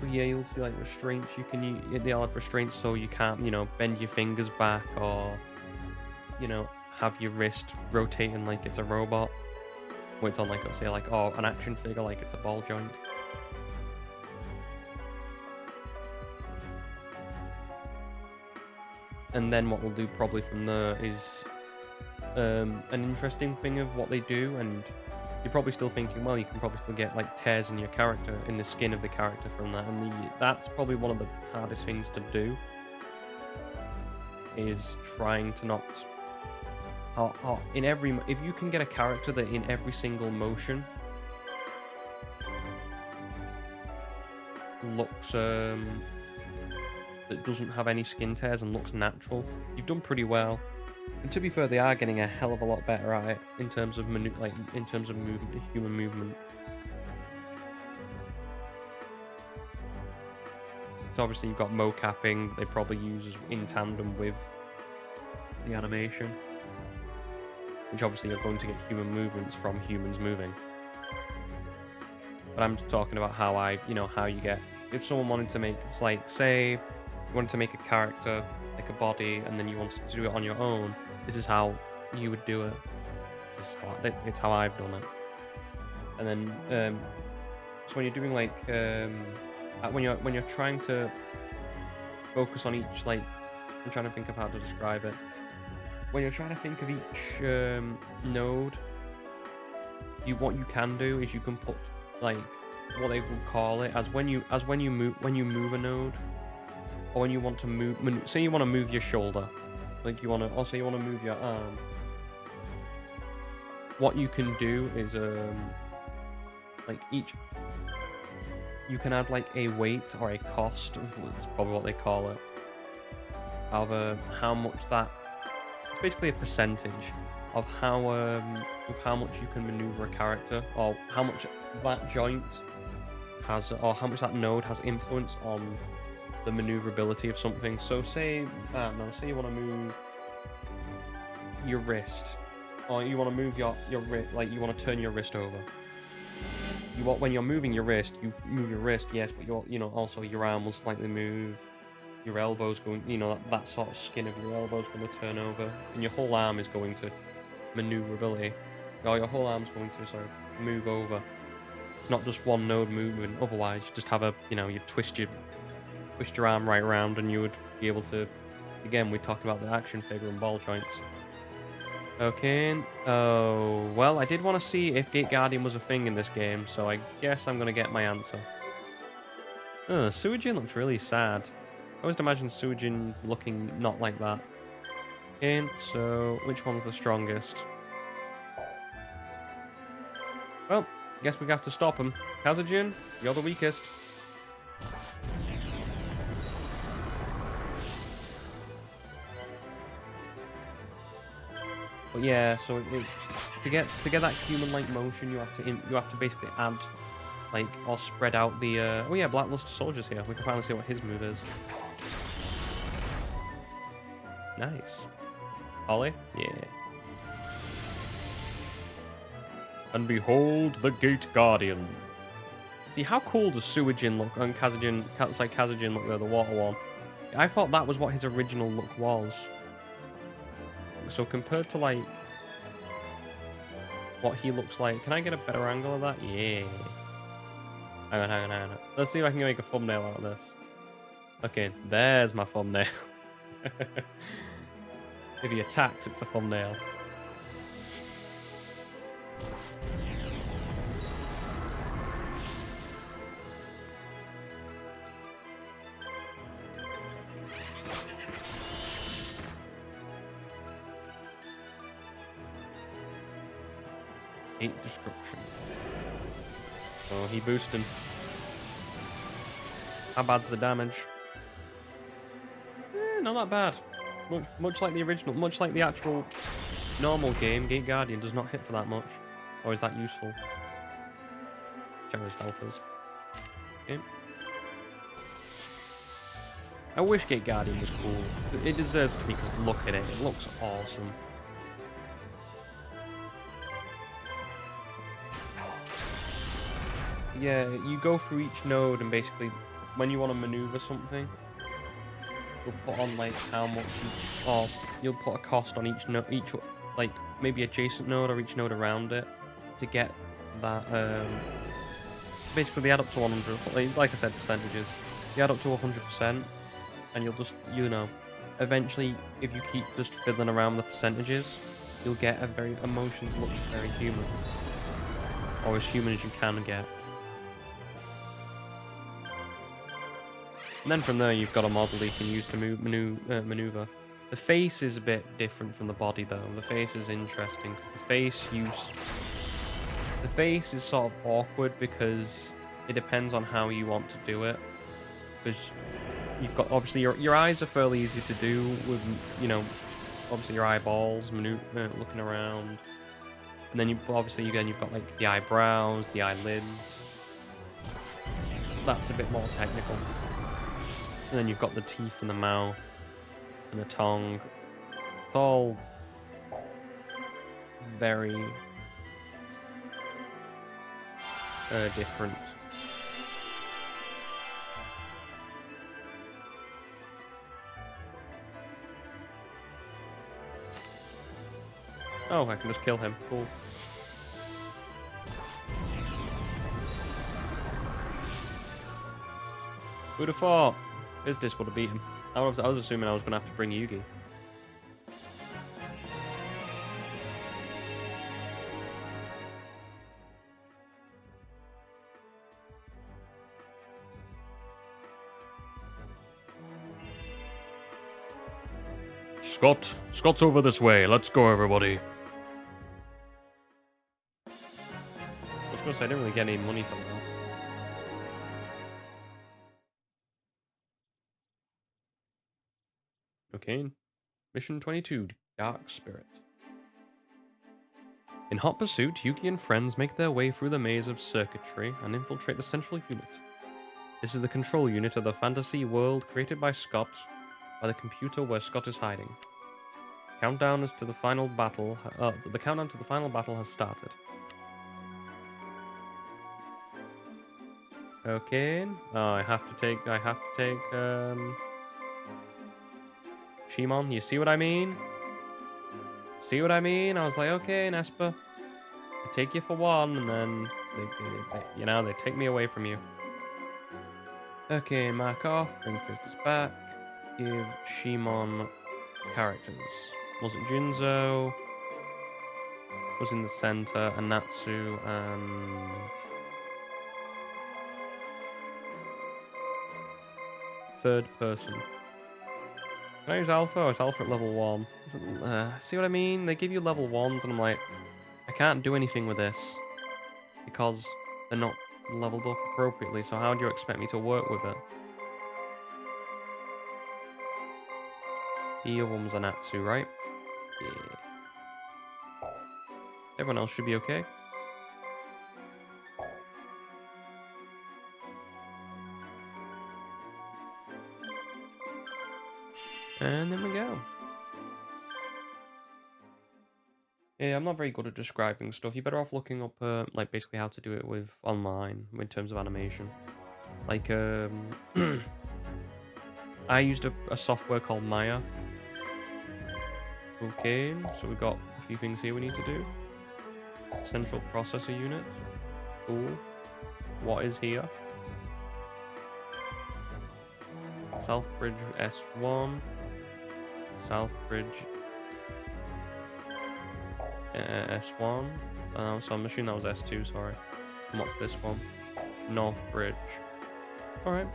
But yeah, you'll see like restraints. They'll add restraints so you can't, you know, bend your fingers back, or, you know, have your wrist rotating like it's a robot. Or it's on like, let's say like, oh, an action figure like it's a ball joint. And then what we'll do probably from there is an interesting thing of what they do, and you're probably still thinking, well, you can probably still get like tears in your character, in the skin of the character from that, and that's probably one of the hardest things to do, is trying to not if you can get a character that in every single motion looks that doesn't have any skin tears and looks natural, you've done pretty well. And to be fair, they are getting a hell of a lot better at it in terms of movement, human movement. So obviously you've got mocapping that they probably use in tandem with the animation, which obviously you're going to get human movements from humans moving. But I'm just talking about how how you get, if someone wanted to make, it's like, say you wanted to make a character like a body, and then you wanted to do it on your own, this is how you would do it. It's how I've done it. And then so when you're doing like when you're trying to focus on each, like, I'm trying to think of how to describe it. When you're trying to think of each node, what you can do is you can put like what they would call it as when you move a node, or when you want to move, say you want to move your shoulder, like you want to move your arm. What you can do is like you can add like a weight or a cost, that's probably what they call it, of how much that, it's basically a percentage of how much you can maneuver a character, or how much that joint has, or how much that node has influence on the maneuverability of something. So say, say you want to move your wrist, or you want to move your wrist, like you want to turn your wrist over. When you're moving your wrist, you move your wrist, yes, but also your arm will slightly move. Your elbow's going, that sort of skin of your elbow's going to turn over, and your whole arm is going to maneuverability. Or your whole arm's going to sort of move over. It's not just one node moving. Otherwise, you just have you twist your arm right around, and you would be able to. Again, we talked about the action figure and ball joints. Okay. Oh, well, I did want to see if Gate Guardian was a thing in this game, so I guess I'm going to get my answer. Oh, Suijin looks really sad. I always imagine Suijin looking not like that. Okay, so which one's the strongest? Well, guess we have to stop him. Kazajin, you're the weakest. But yeah, so it's to get that human-like motion, you have to basically add like, or spread out the, oh yeah, Blackluster Soldier's here. We can finally see what his move is. Nice. Ollie? Yeah. And behold the Gate Guardian. See, how cool does Suijin look and Kazajin look there, the water one? I thought that was what his original look was. So compared to, like, what he looks like, can I get a better angle of that? Yeah. Hang on. Let's see if I can make a thumbnail out of this. Okay, there's my thumbnail. If he attacks, it's a thumbnail. Destruction. Oh, he boosted. How bad's the damage? Not that bad. Much like the original, much like the actual normal game, Gate Guardian does not hit for that much. Or is that useful? Whichever his health is. Okay. I wish Gate Guardian was cool. It deserves to be because look at it. It looks awesome. Yeah, you go through each node and basically, when you want to maneuver something, you'll put on like how much each, or you'll put a cost on each node, like maybe adjacent node or each node around it to get that. Basically, they add up to 100. Like I said, percentages. They add up to 100%, and you'll just, eventually, if you keep just fiddling around the percentages, you'll get a motion that looks very human, or as human as you can get. And then from there, you've got a model you can use to maneuver. The face is a bit different from the body, though. The face is interesting because the face is sort of awkward because it depends on how you want to do it. Because you've got, obviously, your eyes are fairly easy to do with, obviously your eyeballs, looking around. And then you've got like the eyebrows, the eyelids. That's a bit more technical. And then you've got the teeth and the mouth and the tongue. It's all very different. Oh, I can just kill him. Cool. Who'd have thought? This would have beat him. I was assuming I was going to have to bring Yugi. Scott's over this way. Let's go, everybody. I was going to say, I didn't really get any money from that. Okay. Mission 22, Dark Spirit. In hot pursuit, Yugi and friends make their way through the maze of circuitry and infiltrate the central unit. This is the control unit of the fantasy world created by Scott, by the computer where Scott is hiding. The countdown to the final battle has started. Okay. Oh, I have to take Shimon, you see what I mean? See what I mean? I was like, okay, Nespa, I take you for one, and then they take me away from you. Okay, mark off, bring Fistus back, give Shimon characters. Was it Jinzo? Was in the center, and Natsu, and third person. Can I use Alpha? Or is Alpha at level 1? See what I mean? They give you level 1s, and I'm like, I can't do anything with this because they're not leveled up appropriately, so how do you expect me to work with it? The other one was a Natsu, right? Yeah. Everyone else should be okay. And then we go. Yeah, I'm not very good at describing stuff. You're better off looking up, like, basically how to do it with online in terms of animation. Like, I used a software called Maya. Okay, so we got a few things here we need to do. Central processor unit. Cool. What is here? South Bridge S1. South Bridge S1. So I'm assuming that was S2, sorry. And what's this one? North Bridge. Alright.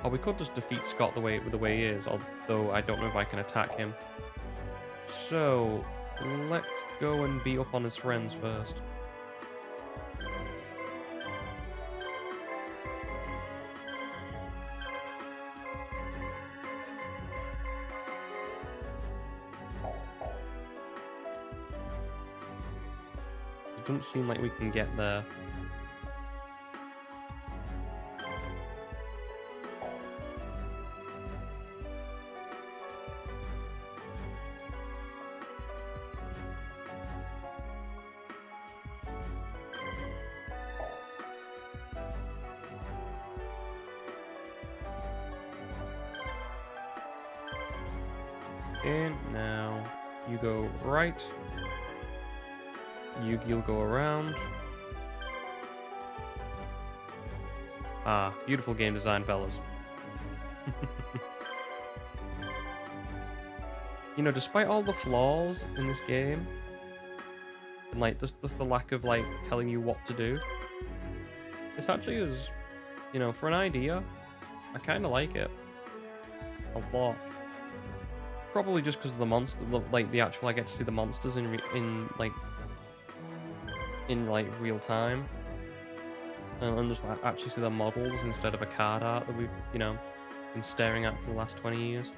Oh, we could just defeat Scott the way he is, although I don't know if I can attack him. So, let's go and beat up on his friends first. It doesn't seem like we can get there. And now you go right. Yugi'll go around. Ah, beautiful game design, fellas. You know, despite all the flaws in this game, and like just the lack of like telling you what to do, this actually is, you know, for an idea, I kind of like it a lot. Probably just because of the monster, like the actual, I get to see the monsters in real time, and just like, actually see the models instead of a card art that we've, you know, been staring at for the last 20 years.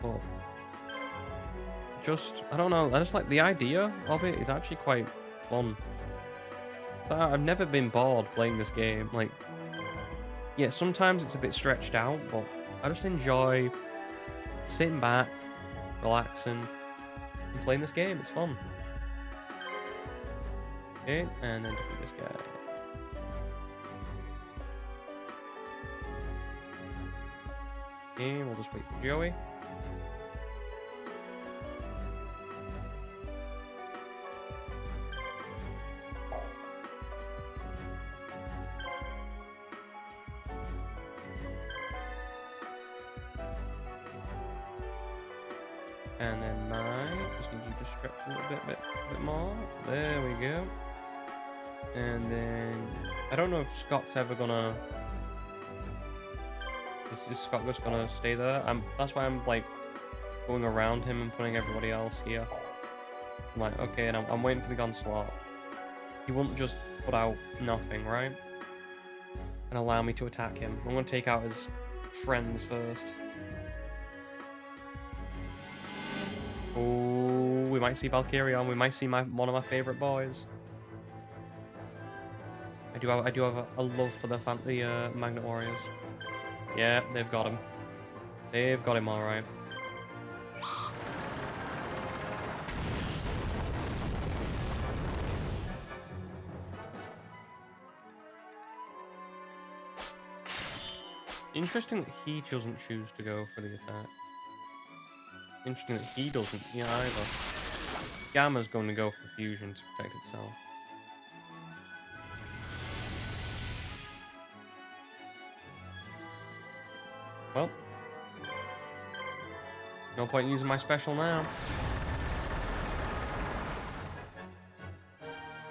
But just, I don't know, I just like the idea of it is actually quite fun. So I've never been bored playing this game. Like, yeah, sometimes it's a bit stretched out, but I just enjoy sitting back, relaxing, and playing this game. It's fun. Okay, and then defeat this guy. Okay, we'll just wait for Joey. And then mine, just need you to stretch a little bit more. There we go. And then, I don't know if Scott's ever gonna... Is Scott just gonna stay there? That's why I'm like going around him and putting everybody else here. I'm like, okay, and I'm waiting for the onslaught. He won't just put out nothing, right? And allow me to attack him. I'm gonna take out his friends first. Oh, we might see Valkyrion. We might see one of my favorite boys. I do have a love for the Magnet Warriors. Yeah, they've got him. They've got him all right. Interesting that he doesn't choose to go for the attack. Interesting that he doesn't either. Gamma's going to go for the fusion to protect itself. Well, no point using my special now.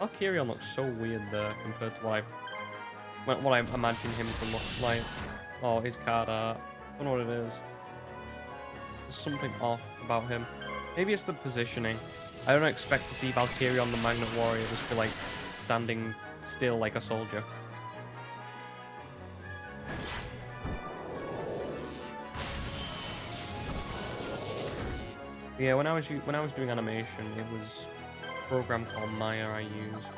Valkyrion looks so weird there compared to what I imagine him to look like. Oh, his card art. I don't know what it is. There's something off about him. Maybe it's the positioning. I don't expect to see Valkyrion the Magnet Warrior just be like standing still like a soldier. Yeah, when I was doing animation, it was a program called Maya I used.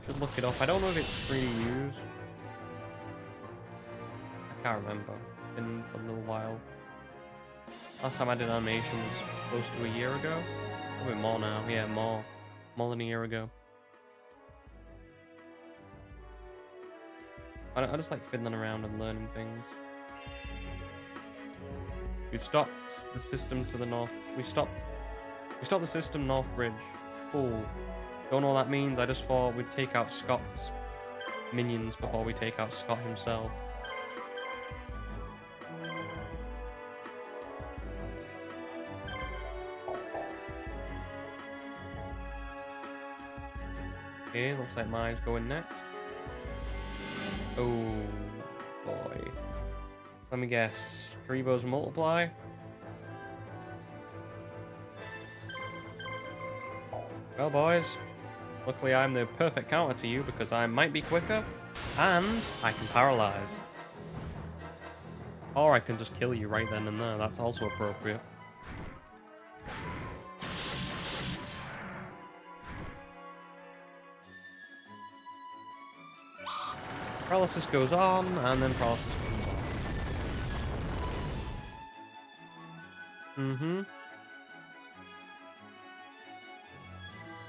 Should look it up. I don't know if it's free to use. I can't remember. It's been a little while. Last time I did animation was close to a year ago. Probably more now. Yeah, more. More than a year ago. I just like fiddling around and learning things. We've stopped the system to the north. We stopped the system north bridge. Cool. Don't know what that means. I just thought we'd take out Scott's minions before we take out Scott himself. Okay, looks like Mai's going next. Oh boy. Let me guess. Karibo's multiply? Well, boys. Luckily, I'm the perfect counter to you because I might be quicker and I can paralyze. Or I can just kill you right then and there. That's also appropriate. Paralysis goes on, and then paralysis goes on.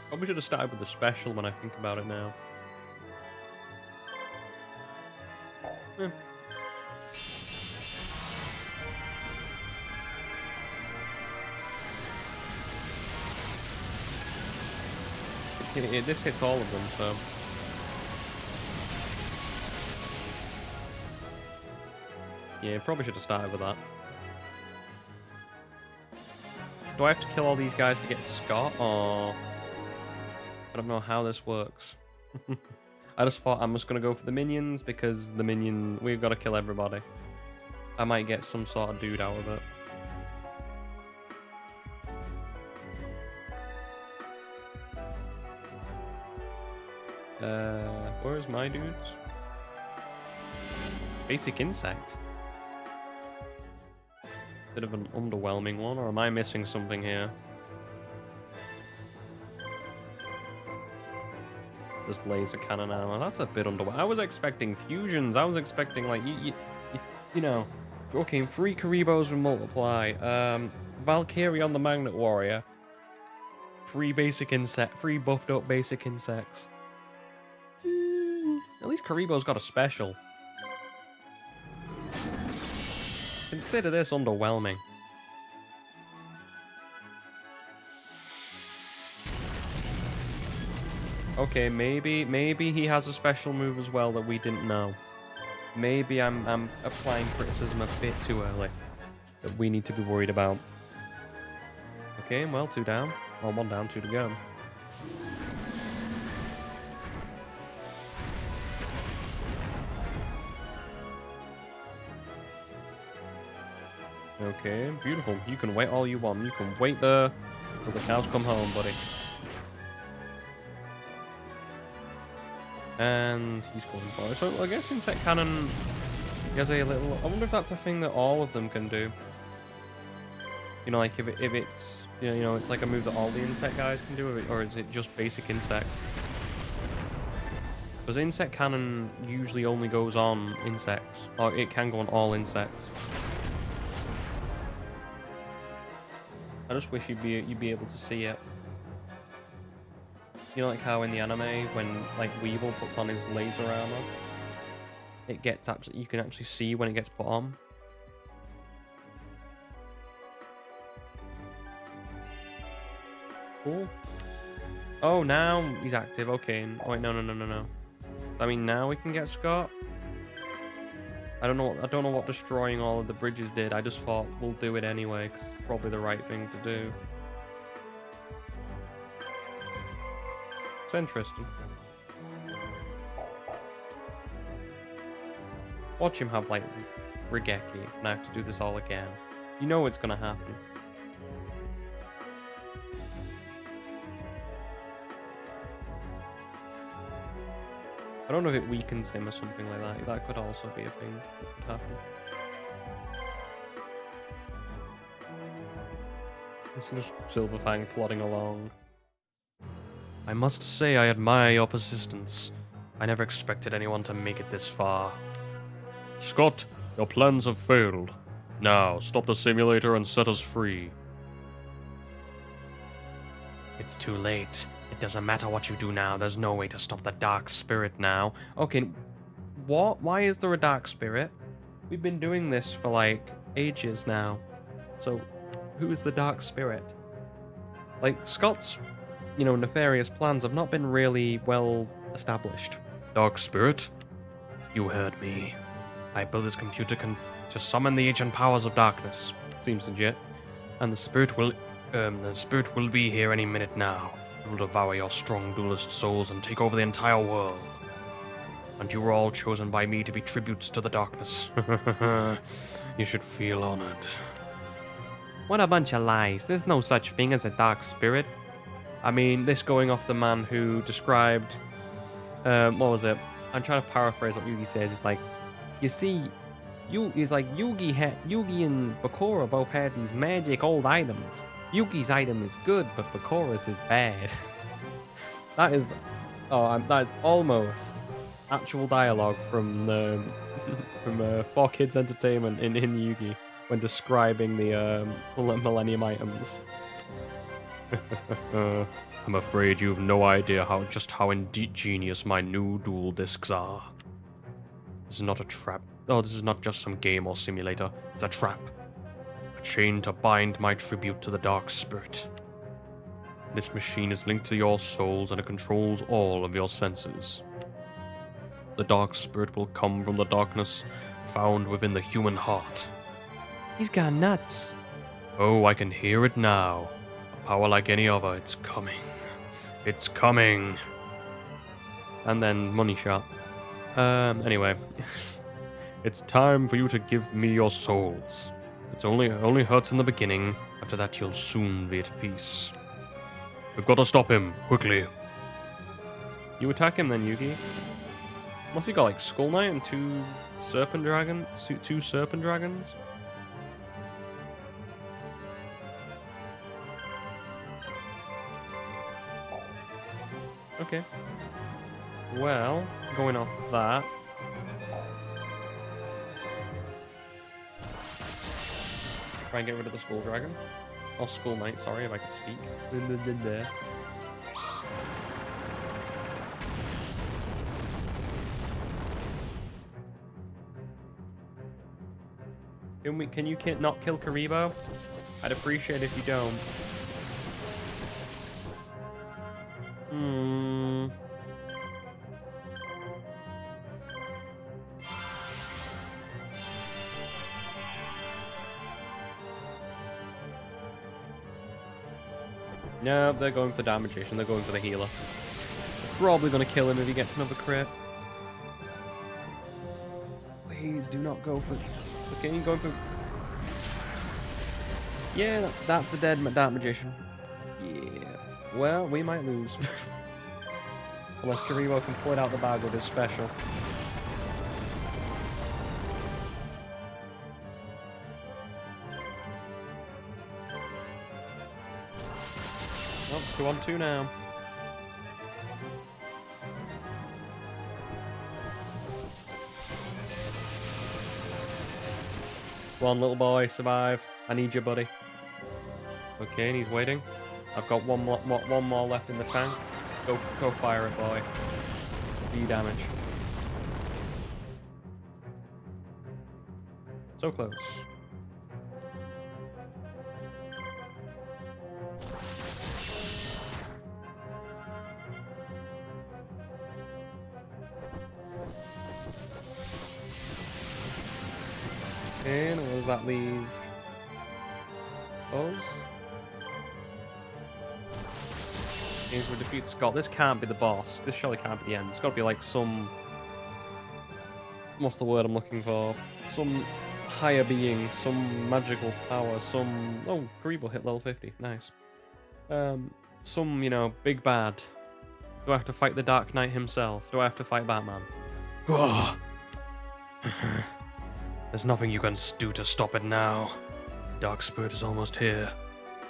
Probably should have started with the special when I think about it now. This hits all of them, so... Yeah, probably should have started with that. Do I have to kill all these guys to get Scott, or... I don't know how this works. I just thought I'm just going to go for the minions, because the minion... We've got to kill everybody. I might get some sort of dude out of it. Where's my dudes? Basic insect. Bit of an underwhelming one, or am I missing something here? Just laser cannon armor. That's a bit underwhelming. I was expecting fusions. I was expecting like you know, okay, 3 Karibos will multiply. Valkyrie on the Magnet Warrior. 3 basic insect, 3 buffed up basic insects. At least Karibo's got a special. Consider this underwhelming. Okay, maybe he has a special move as well that we didn't know. Maybe I'm applying criticism a bit too early that we need to be worried about. Okay, well, 2 down. Well, 1 down, 2 to go. Okay, beautiful. You can wait all you want. You can wait there till the cows come home, buddy. And he's going for it. So I guess Insect Cannon has a little... I wonder if that's a thing that all of them can do. You know, like if it's... You know, it's like a move that all the insect guys can do, or is it just basic insect? Because Insect Cannon usually only goes on insects. Or it can go on all insects. I just wish you'd be able to see it. You know, like how in the anime, when like Weevil puts on his laser armor, it gets you can actually see when it gets put on. Cool. Oh, now he's active. Okay. Oh wait, no. I mean, now we can get Scott. I don't know what destroying all of the bridges did. I just thought we'll do it anyway because it's probably the right thing to do. It's interesting. Watch him have like Rigeki and I have to do this all again. You know it's gonna happen. I don't know if it weakens him or something like that. That could also be a thing that could happen. It's just Silverfang plodding along. I must say I admire your persistence. I never expected anyone to make it this far. Scott, your plans have failed. Now, stop the simulator and set us free. It's too late. It doesn't matter what you do now. There's no way to stop the dark spirit now. Okay, what? Why is there a dark spirit? We've been doing this for like ages now. So, who is the dark spirit? Like, Scott's, nefarious plans have not been really well established. Dark spirit? You heard me. I built this computer to summon the ancient powers of darkness. Seems legit. And the spirit will be here any minute now. It will devour your strong duelist souls and take over the entire world. And you were all chosen by me to be tributes to the darkness. You should feel honored. What a bunch of lies. There's no such thing as a dark spirit. I mean, this going off the man who described... what was it? I'm trying to paraphrase what Yugi says. It's like, you see, Yugi and Bakura both had these magic old items. Yugi's item is good, but Bakura's is bad. That is almost actual dialogue from from 4Kids Entertainment in Yugi when describing the Millennium items. I'm afraid you have no idea just how ingenious my new dual discs are. This is not a trap. Oh, this is not just some game or simulator. It's a trap. A chain to bind my tribute to the dark spirit. This machine is linked to your souls and it controls all of your senses. The dark spirit will come from the darkness found within the human heart. He's gone nuts. Oh, I can hear it now. A power like any other, it's coming. It's coming. And then money shot. Anyway. It's time for you to give me your souls. It only hurts in the beginning. After that, you'll soon be at peace. We've got to stop him, quickly. You attack him then, Yugi. Must he got like Skull Knight and two serpent dragons? Okay. Well, going off that. Try and get rid of the Skull Dragon. Or Skull Knight, sorry, if I could speak. Can you not kill Karibo? I'd appreciate if you don't. No, they're going for damagation. They're going for the healer. Probably going to kill him if he gets another crit. Please do not go for... Okay, going for... Yeah, that's a dead dark magician. Yeah. Well, we might lose. Unless Karibo can pull it out the bag with his special. Oh, 2-on-2 now. One little boy, survive. I need you, buddy. Okay, and he's waiting. I've got one more left in the tank. Go fire it, boy. D damage. So close. And where does that leave us? Means we defeat Scott. This can't be the boss. This surely can't be the end. It's got to be like some... What's the word I'm looking for? Some higher being, some magical power, some... Oh, Karibo hit level 50. Nice. Some, big bad. Do I have to fight the Dark Knight himself? Do I have to fight Batman? There's nothing you can do to stop it now. Dark Spirit is almost here.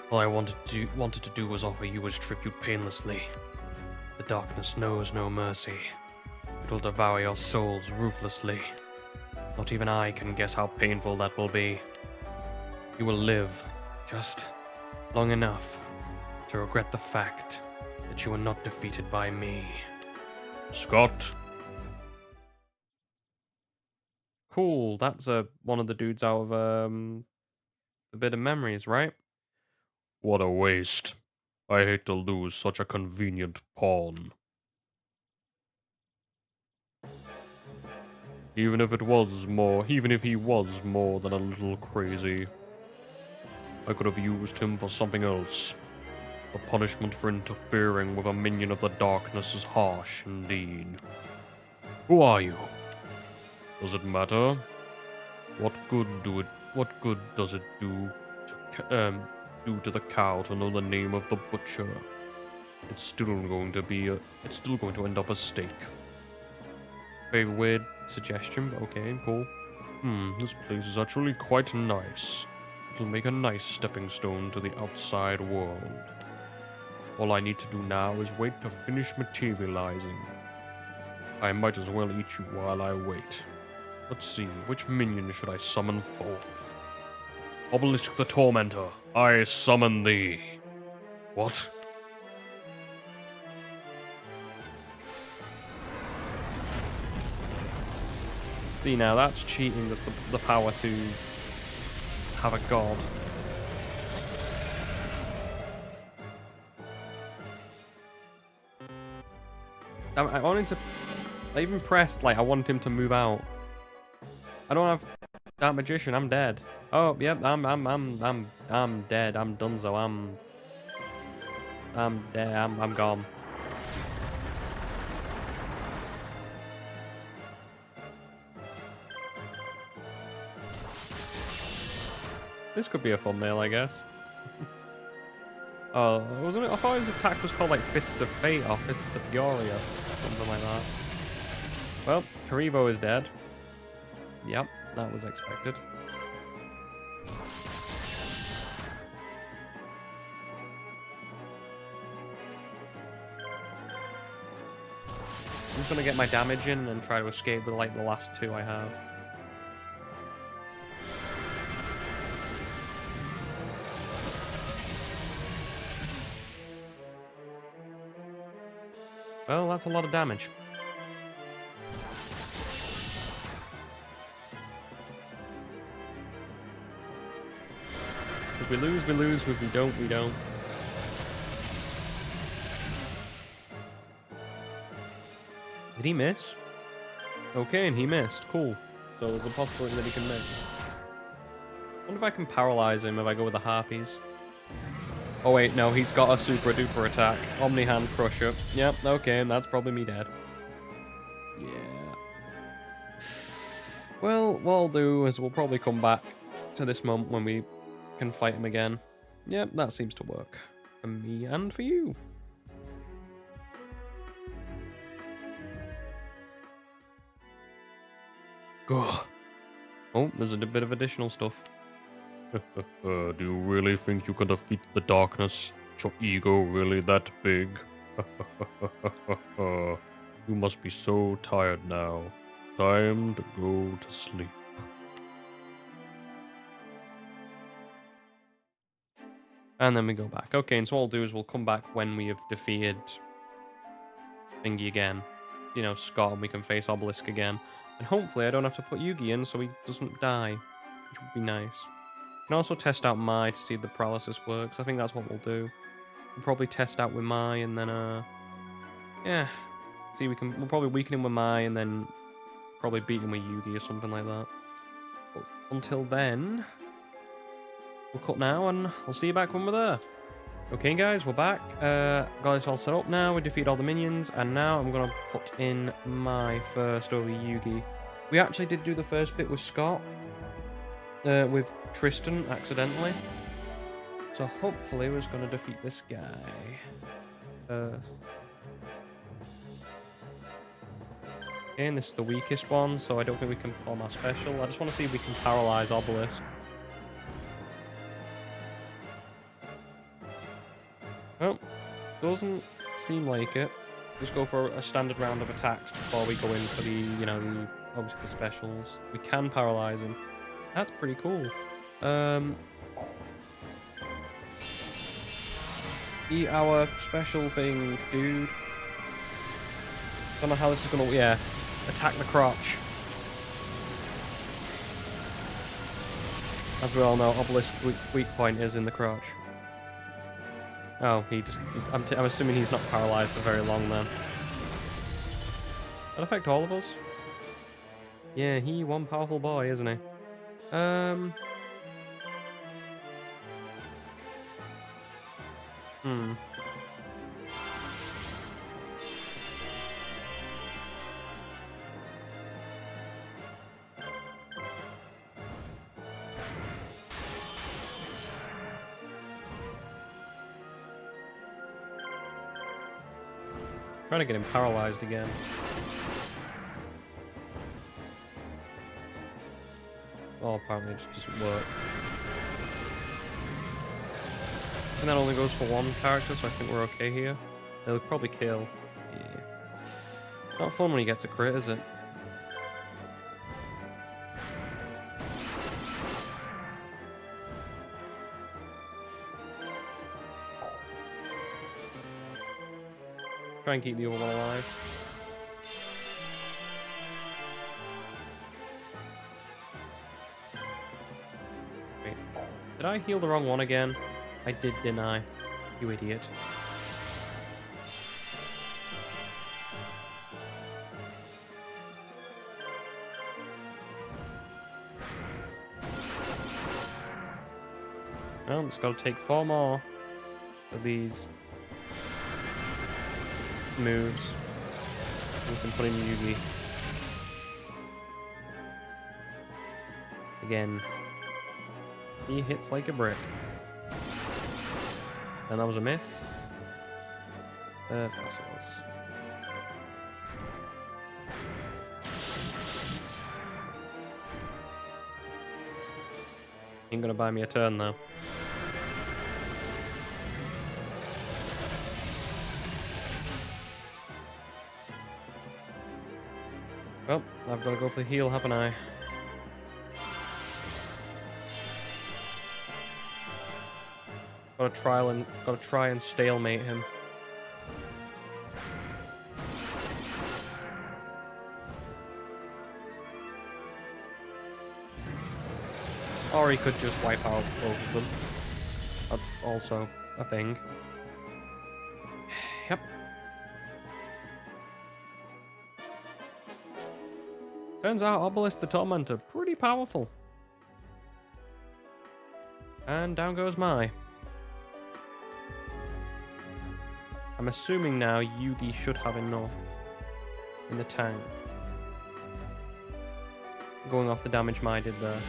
All I wanted to do was offer you his tribute painlessly. The darkness knows no mercy. It will devour your souls ruthlessly. Not even I can guess how painful that will be. You will live just long enough to regret the fact that you were not defeated by me. Scott. Cool, that's one of the dudes out of a bit of memories, right? What a waste. I hate to lose such a convenient pawn. Even if he was more than a little crazy, I could have used him for something else. The punishment for interfering with a minion of the darkness is harsh indeed. Who are you? Does it matter? What good does it do to the cow to know the name of the butcher? It's still going to end up a steak. Very weird suggestion, but okay, cool. This place is actually quite nice. It'll make a nice stepping stone to the outside world. All I need to do now is wait to finish materializing. I might as well eat you while I wait. Let's see, which minion should I summon forth? Obelisk the Tormentor, I summon thee. What? See, now that's cheating. That's the power to have a god. I wanted to. I even pressed like I wanted him to move out. I don't have that magician. I'm dead. Oh, yep. I'm dead. I'm donezo. I'm dead. I'm gone. This could be a thumbnail, I guess. Oh, wasn't it? I thought his attack was called like Fists of Fate or Fists of Fury or something like that. Well, Karibo is dead. Yep, that was expected. I'm just gonna get my damage in and try to escape with like the last two I have. Well, that's a lot of damage. If we lose, we lose. If we don't, we don't. Did he miss? Okay, and he missed. Cool. So there's a possibility that he can miss. I wonder if I can paralyze him if I go with the harpies. Oh wait, no, he's got a super duper attack. Omni Hand Crusher. Yep, okay, and that's probably me dead. Yeah. Well, what I'll do is we'll probably come back to this moment when we can fight him again. Yep, that seems to work. For me and for you. Ugh. Oh, there's a bit of additional stuff. Do you really think you can defeat the darkness? Is your ego really that big? You must be so tired now. Time to go to sleep. And then we go back. Okay, and so what I'll do is we'll come back when we have defeated Thingy again. You know, Scott, and we can face Obelisk again. And hopefully I don't have to put Yugi in so he doesn't die, which would be nice. We can also test out Mai to see if the paralysis works. I think that's what we'll do. We'll probably test out with Mai and then, yeah. See, we'll probably weaken him with Mai and then probably beat him with Yugi or something like that. But until then, we'll cut now and I'll see you back when we're there. Okay, guys, we're back. Got this all set up now. We defeated all the minions, and now I'm gonna put in Mai first over Yugi. We actually did do the first bit with Scott. With Tristan accidentally. So hopefully we're just going to defeat this guy first. Okay, and this is the weakest one, so I don't think we can perform our special. I just want to see if we can paralyze Obelisk. Well, doesn't seem like it. Just go for a standard round of attacks before we go in for the, obviously the specials. We can paralyze him. That's pretty cool. Eat our special thing, dude. Don't know how this is gonna, yeah. Attack the crotch. As we all know, Obelisk's weak point is in the crotch. Oh, he just... I'm assuming he's not paralyzed for very long then. That affect all of us? Yeah, he one powerful boy, isn't he? Trying to get him paralyzed again. Oh, apparently it just doesn't work. And that only goes for one character, so I think we're okay here. They'll probably kill. Yeah. Not fun when he gets a crit, is it? Try and keep the other one alive. Wait. Did I heal the wrong one again? I did, didn't I? You idiot. Well, it's got to take 4 more of these moves. We can put in Yugi. Again. He hits like a brick. And that was a miss. Of course it was. Ain't gonna buy me a turn though. Well, I've got to go for the heal, haven't I? Gotta try and stalemate him. Or he could just wipe out both of them. That's also a thing. Yep. Turns out Obelisk the Tormentor, pretty powerful. And down goes Mai. I'm assuming now Yugi should have enough in the tank. Going off the damage Mai did there.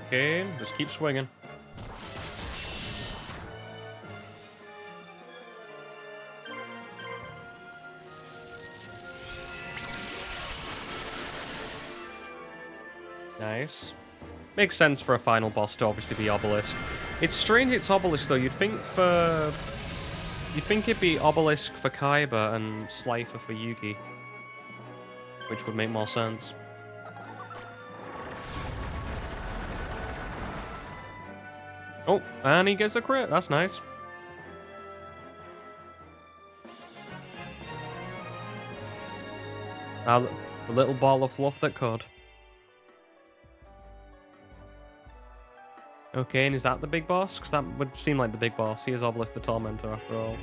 Okay, just keep swinging. Nice. Makes sense for a final boss to obviously be Obelisk. It's strange it's Obelisk though. You'd think it'd be Obelisk for Kaiba and Slifer for Yugi. Which would make more sense. Oh, and he gets a crit. That's nice. A little ball of fluff that could. Okay, and is that the big boss? Because that would seem like the big boss. He is Obelisk the Tormentor after all.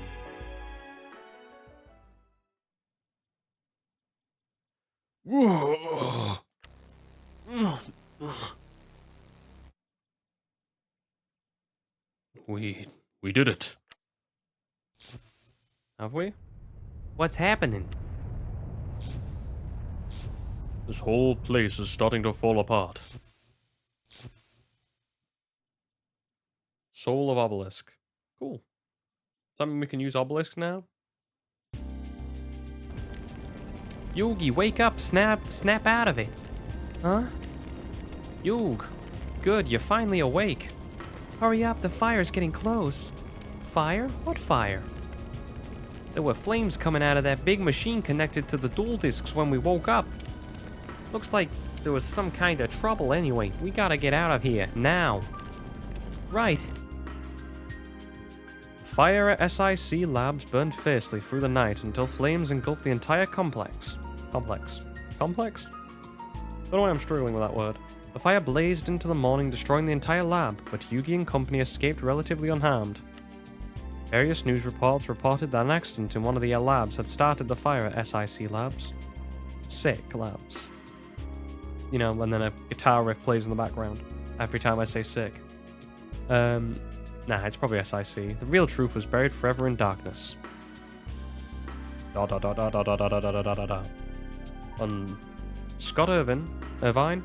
We did it. Have we? What's happening? This whole place is starting to fall apart. Soul of Obelisk. Cool. Something we can use Obelisk now? Yugi, wake up, snap out of it. Huh? Yug, good, you're finally awake. Hurry up, the fire's getting close. Fire? What fire? There were flames coming out of that big machine connected to the dual discs when we woke up. Looks like there was some kind of trouble anyway. We gotta get out of here, now. Right. Fire at SIC labs burned fiercely through the night until flames engulfed the entire complex. Complex? Don't know why I'm struggling with that word. The fire blazed into the morning, destroying the entire lab, but Yugi and company escaped relatively unharmed. Various news reports reported that an accident in one of the labs had started the fire at SIC labs. SIC labs. You know, and then a guitar riff plays in the background every time I say sick. Nah, it's probably SIC. The real truth was buried forever in darkness. Scott Irvine,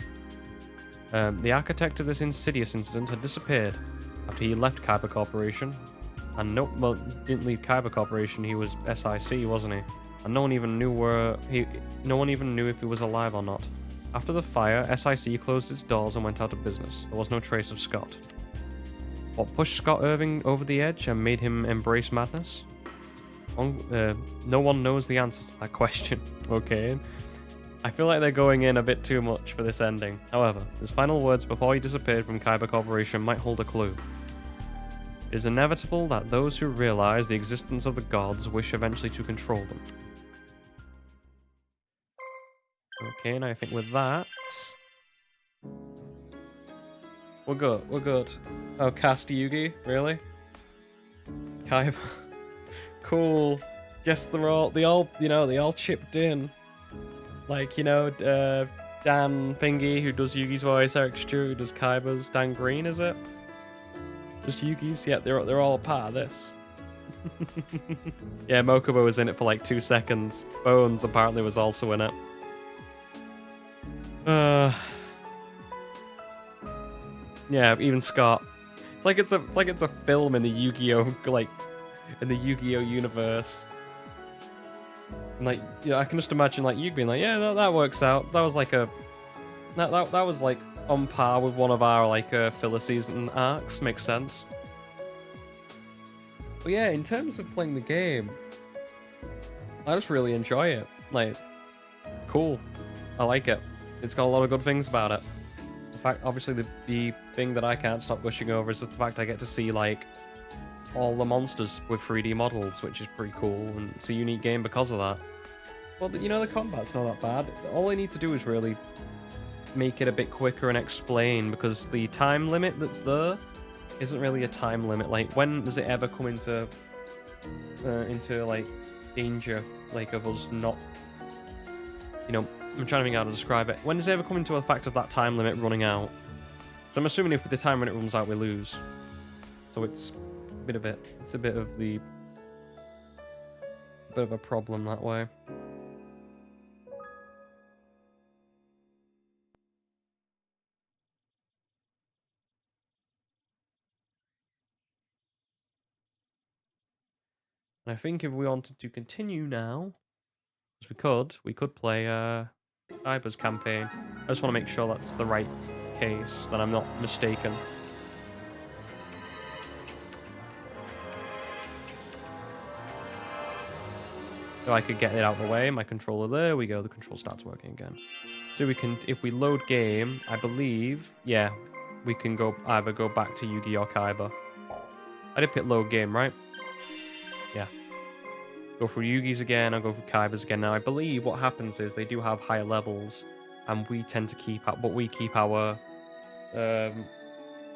the architect of this insidious incident, had disappeared after he left Kyber Corporation. And well, didn't leave Kyber Corporation. He was SIC, wasn't he? And no one even knew if he was alive or not. After the fire, SIC closed its doors and went out of business. There was no trace of Scott. What pushed Scott Irving over the edge and made him embrace madness? No one knows the answer to that question. Okay. I feel like they're going in a bit too much for this ending. However, his final words before he disappeared from Kyber Corporation might hold a clue. It is inevitable that those who realize the existence of the gods wish eventually to control them. Okay, and I think with that... We're good. Oh, cast Yugi? Really? Kyber. Cool. Guess they all chipped in. Like, Dan Thingy, who does Yugi's voice, Eric Stewart, who does Kyber's, Dan Green, is it? Just Yugi's? Yeah, they're all a part of this. Yeah, Mokuba was in it for like 2 seconds. Bones apparently was also in it. Yeah, even Scott. It's like it's a film in the Yu-Gi-Oh! In the Yu-Gi-Oh! Universe. And I can just imagine you being like, yeah, that works out. That was that was on par with one of our filler season arcs. Makes sense. But yeah, in terms of playing the game, I just really enjoy it. Cool. I like it. It's got a lot of good things about it. In fact, obviously the thing that I can't stop gushing over is just the fact I get to see all the monsters with 3D models, which is pretty cool, and it's a unique game because of that. Well, the combat's not that bad. All I need to do is really make it a bit quicker and explain, because the time limit that's there isn't really a time limit. When does it ever come into danger, of us not, I'm trying to think how to describe it. When does it ever come into the fact of that time limit running out? So I'm assuming if the time limit runs out, we lose. So it's a bit of a problem that way. And I think if we wanted to continue now, as we could play Kyber's campaign. I just want to make sure that's the right case, that I'm not mistaken. So I could get it out of the way, my controller, there we go, the control starts working again. So we can, if we load game, I believe, yeah, we can either go back to Yugi or Kyber. I did pick load game, right? Yeah. Go for Yugi's again, I'll go for Kyber's again. Now I believe what happens is they do have higher levels, and we tend to keep up, but we keep our,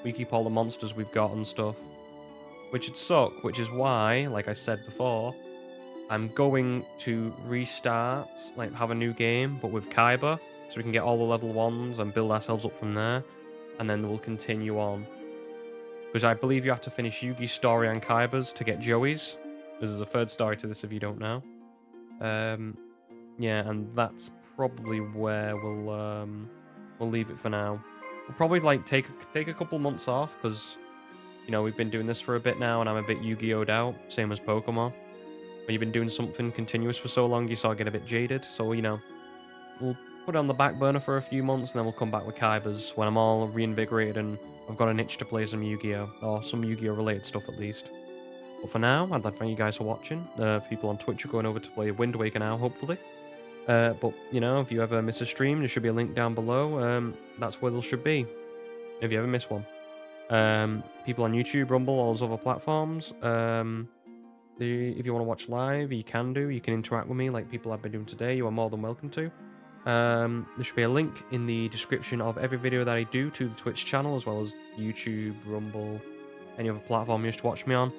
we keep all the monsters we've got and stuff. Which would suck, which is why, like I said before, I'm going to restart, have a new game, but with Kyber, so we can get all the level 1s and build ourselves up from there, and then we'll continue on. Because I believe you have to finish Yugi's story and Kyber's to get Joey's. There's a third story to this if you don't know. Yeah, and that's probably where we'll leave it for now. We'll probably take a couple months off, because we've been doing this for a bit now, and I'm a bit Yu-Gi-Oh'd out, same as Pokemon. when you've been doing something continuous for so long, you sort of get a bit jaded. So, you know, we'll put it on the back burner for a few months, and then we'll come back with Kaibers when I'm all reinvigorated and I've got an itch to play some Yu-Gi-Oh! Or some Yu-Gi-Oh! Related stuff at least. But for now, I'd like to thank you guys for watching. People on Twitch are going over to play Wind Waker now, hopefully. But, you know, if you ever miss a stream, there should be a link down below. That's where there should be, if you ever miss one. People on YouTube, Rumble, all those other platforms. If you want to watch live, you can do. You can interact with me like people have been doing today. You are more than welcome to. There should be a link in the description of every video that I do to the Twitch channel, as well as YouTube, Rumble, any other platform you wish to watch me on.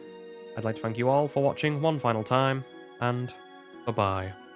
I'd like to thank you all for watching one final time, and bye-bye.